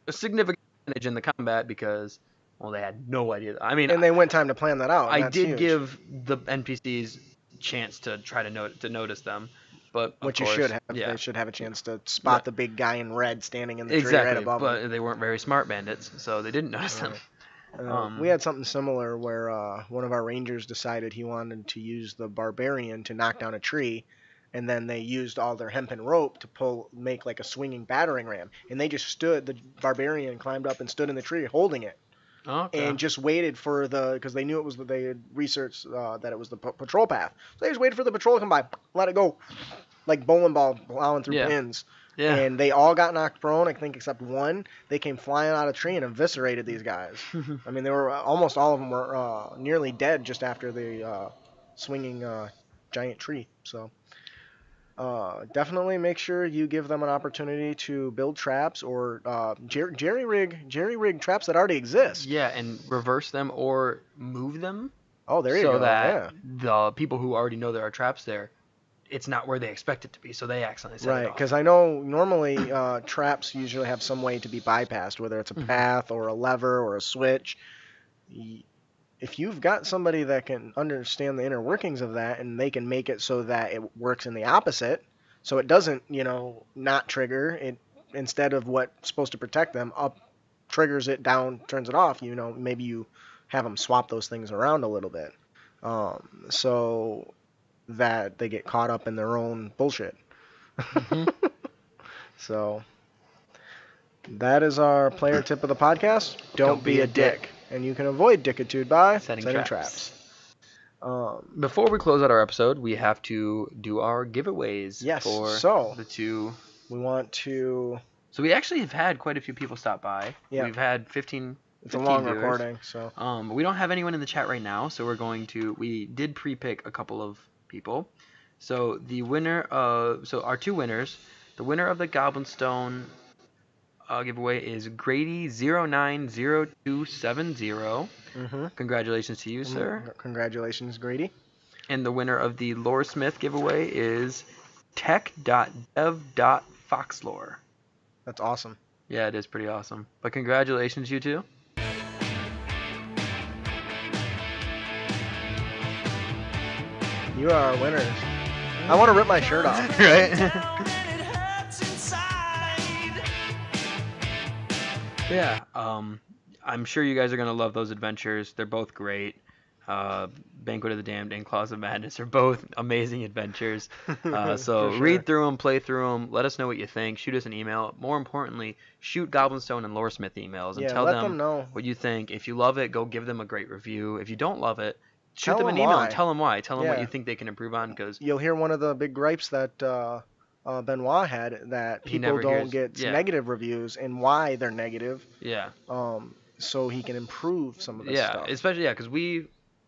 a significant advantage in the combat because, well, they had no idea. I mean, And they went time to plan that out. I That's did huge. give the NPCs chance to try to notice them, but of Which you course, should have. yeah, They should have a chance to spot the big guy in red standing in the tree exactly. right above them. But they weren't very smart bandits, so they didn't notice them. We had something similar where one of our rangers decided he wanted to use the barbarian to knock down a tree, and then they used all their hempen rope to make like a swinging battering ram, and they just stood. The barbarian climbed up and stood in the tree holding it, Okay. and just waited for because they knew it was they had researched that it was the patrol path. So they just waited for the patrol to come by, let it go, like bowling ball plowing through pins. Yeah. And they all got knocked prone, I think, except one. They came flying out of a tree and eviscerated these guys. I mean, they were almost all of them were nearly dead just after the swinging giant tree. So definitely make sure you give them an opportunity to build traps or jerry rig traps that already exist. Yeah, and reverse them or move them. Oh, there you so go. that Yeah. the people who already know there are traps there, it's not where they expect it to be, so they accidentally set it Right, off. because I know normally traps usually have some way to be bypassed, whether it's a path or a lever or a switch. If you've got somebody that can understand the inner workings of that, and they can make it so that it works in the opposite, so it doesn't, not trigger it, instead of what's supposed to protect them, up triggers it, down turns it off. Maybe you have them swap those things around a little bit, so that they get caught up in their own bullshit. So that is our player tip of the podcast. Don't be a dick. And you can avoid dickitude by setting traps. Before we close out our episode, we have to do our giveaways. Yes, for so the two. We want to. So we actually have had quite a few people stop by. Yeah. We've had 15. It's a long viewers. recording, so. But we don't have anyone in the chat right now, so we did pre-pick a couple of people. So the winner our two winners, the winner of the Goblin Stone giveaway is Grady090270. Congratulations to you, sir. Congratulations, Grady. And the winner of the Loresmith giveaway is tech.dev.foxlore. That's awesome. Yeah, it is pretty awesome. But congratulations, you two. You are our winners. I want to rip my shirt off. Right? Yeah. I'm sure you guys are gonna love those adventures. They're both great. Banquet of the Damned and Claws of Madness are both amazing adventures. So sure. Read through them, play through them. Let us know what you think. Shoot us an email. More importantly, shoot Goblinstone and Loresmith emails and tell let them know what you think. If you love it, go give them a great review. If you don't love it, shoot Tell them an them email why. and tell them why. Tell them what Yeah. you think they can improve on. Because You'll hear one of the big gripes that Benoit had, that He people never don't hears- get yeah. negative reviews and why they're negative, yeah, so he can improve some of this yeah, stuff. especially because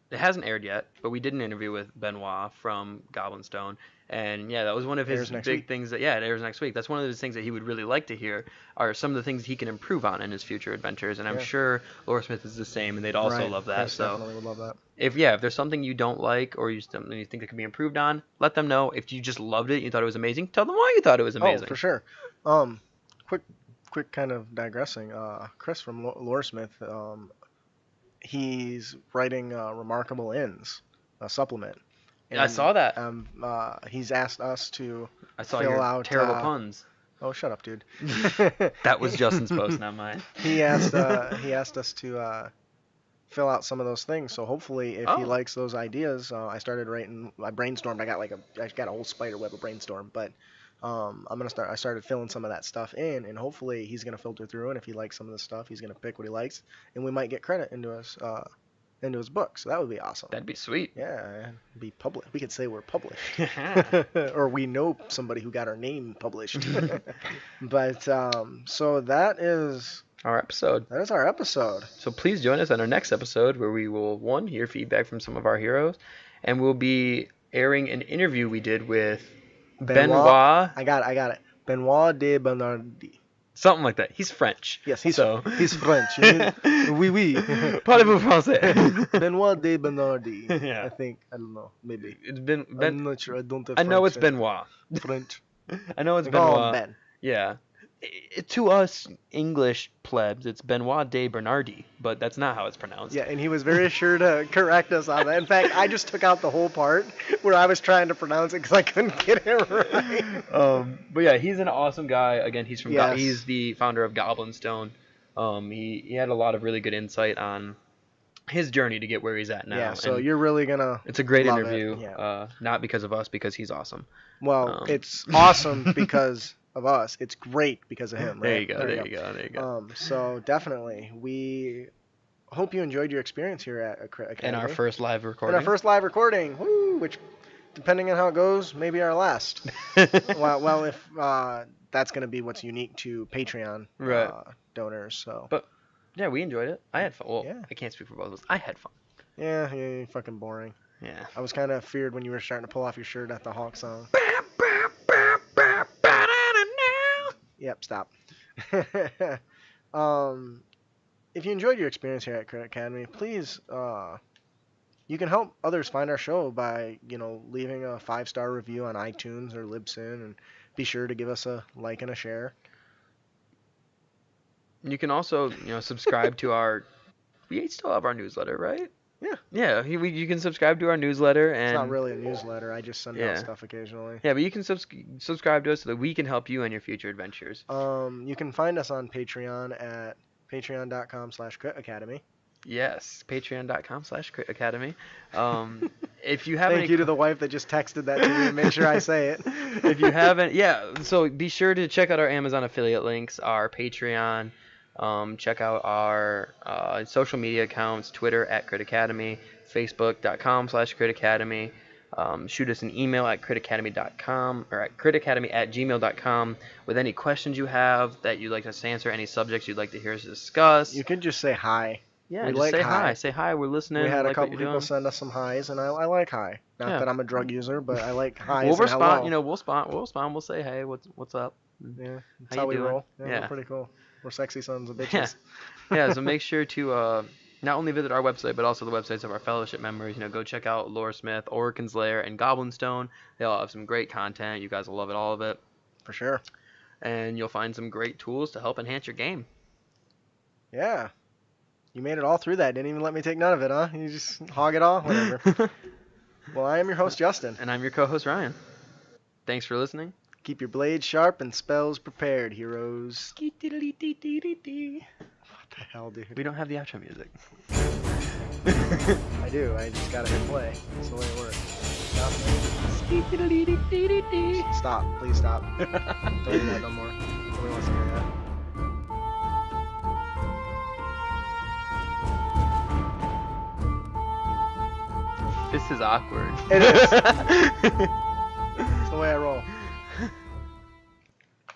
it hasn't aired yet, but we did an interview with Benoit from Goblinstone, and yeah, that was one of his Airs next big week. things. It airs next week. That's one of the things that he would really like to hear are some of the things he can improve on in his future adventures, and I'm Yeah. sure Loresmith is the same, and they'd also Right. love that. Chris So definitely would love that. if there's something you don't like or something you think that can be improved on, let them know. If you just loved it, you thought it was amazing, tell them why you thought it was amazing. Oh, for sure. Quick kind of digressing. Chris from Loresmith, he's writing Remarkable Ends, a supplement. Yeah, I saw that. He's asked us to I saw fill your out, terrible puns. Oh, shut up, dude. That was Justin's post, not mine. He asked us to fill out some of those things. So hopefully, if he likes those ideas, I started writing. I brainstormed. I got a whole spider web of brainstorm, but I started filling some of that stuff in, and hopefully he's gonna filter through. And if he likes some of the stuff, he's gonna pick what he likes, and we might get credit into his book. So that would be awesome. That'd be sweet. Yeah, be public. We could say we're published, or we know somebody who got our name published. But so that is Our episode. That is our episode. So please join us on our next episode where we will, hear feedback from some of our heroes, and we'll be airing an interview we did with Benoit. I got it. Benoit de Bernardi. Something like that. He's French. Yes, he's French. Oui, oui. Parlez-vous français? Benoit de Bernardi. Yeah. I think. I don't know. Maybe. It's I'm not sure. I don't have I know French it's Benoit. French. I know it's They call Benoit. him Ben. Yeah. To us English plebs, it's Benoit de Bernardi, but that's not how it's pronounced. Yeah, and he was very sure to correct us on that. In fact, I just took out the whole part where I was trying to pronounce it because I couldn't get it right. But yeah, he's an awesome guy. Again, he's from Yes. he's the founder of Goblin Stone. He had a lot of really good insight on his journey to get where he's at now. Yeah, so and you're really gonna. it's a great love interview. it, yeah. Not because of us, because he's awesome. Well, it's awesome because of us. It's great because of him. Right? There you go. There you go. So definitely, we hope you enjoyed your experience here at Academy. And our first live recording. And our first live recording, woo! Which, depending on how it goes, maybe our last. well, if that's gonna be what's unique to Patreon Right. Donors. So. But yeah, we enjoyed it. I had fun. Well, Yeah. I can't speak for both of us. I had fun. Yeah, you're fucking boring. Yeah. I was kind of feared when you were starting to pull off your shirt at the Hawk song. Yep, stop. If you enjoyed your experience here at Credit Academy, please, you can help others find our show by, leaving a 5-star review on iTunes or Libsyn, and be sure to give us a like and a share. You can also, subscribe to our. We still have our newsletter, right? Yeah. Yeah, you can subscribe to our newsletter, and It's not really a newsletter. I just send out stuff occasionally. Yeah, but you can subscribe to us so that we can help you in your future adventures. You can find us on Patreon at patreon.com/critacademy. Yes, patreon.com/critacademy. If you have Thank you to the wife that just texted that to me to make sure I say it. If you haven't, so be sure to check out our Amazon affiliate links, our Patreon. Check out our social media accounts, Twitter at Crit Academy, Facebook.com/Crit Academy. Shoot us an email at critacademy.com or at critacademy@gmail.com with any questions you have that you'd like us to answer, any subjects you'd like to hear us discuss. You could just say hi. Yeah, we just like say hi. hi. Say hi, we're listening. We had a like couple what people you're doing. send us some highs, and I like hi. Not Yeah. that I'm a drug user, but I like highs We'll and respond. hello. We'll respond. We'll say, hey, what's up? Yeah, that's How how you we doing? roll. Yeah, Yeah. We're pretty cool. We're sexy sons of Yeah. bitches. Yeah, so make sure to not only visit our website, but also the websites of our fellowship members. Go check out Loresmith, Oracon's Lair, and Goblinstone. They all have some great content. You guys will love all of it. For sure. And you'll find some great tools to help enhance your game. Yeah. You made it all through that. Didn't even let me take none of it, huh? You just hog it all? Whatever. Well, I am your host, Justin. And I'm your co-host, Ryan. Thanks for listening. Keep your blades sharp and spells prepared, heroes. What the hell, dude? We don't have the outro music. I do. I just gotta hit play. That's the way it works. Stop. Stop. Please stop. Don't do that no more. Nobody wants to hear that. This is awkward. It is. It's the way I roll.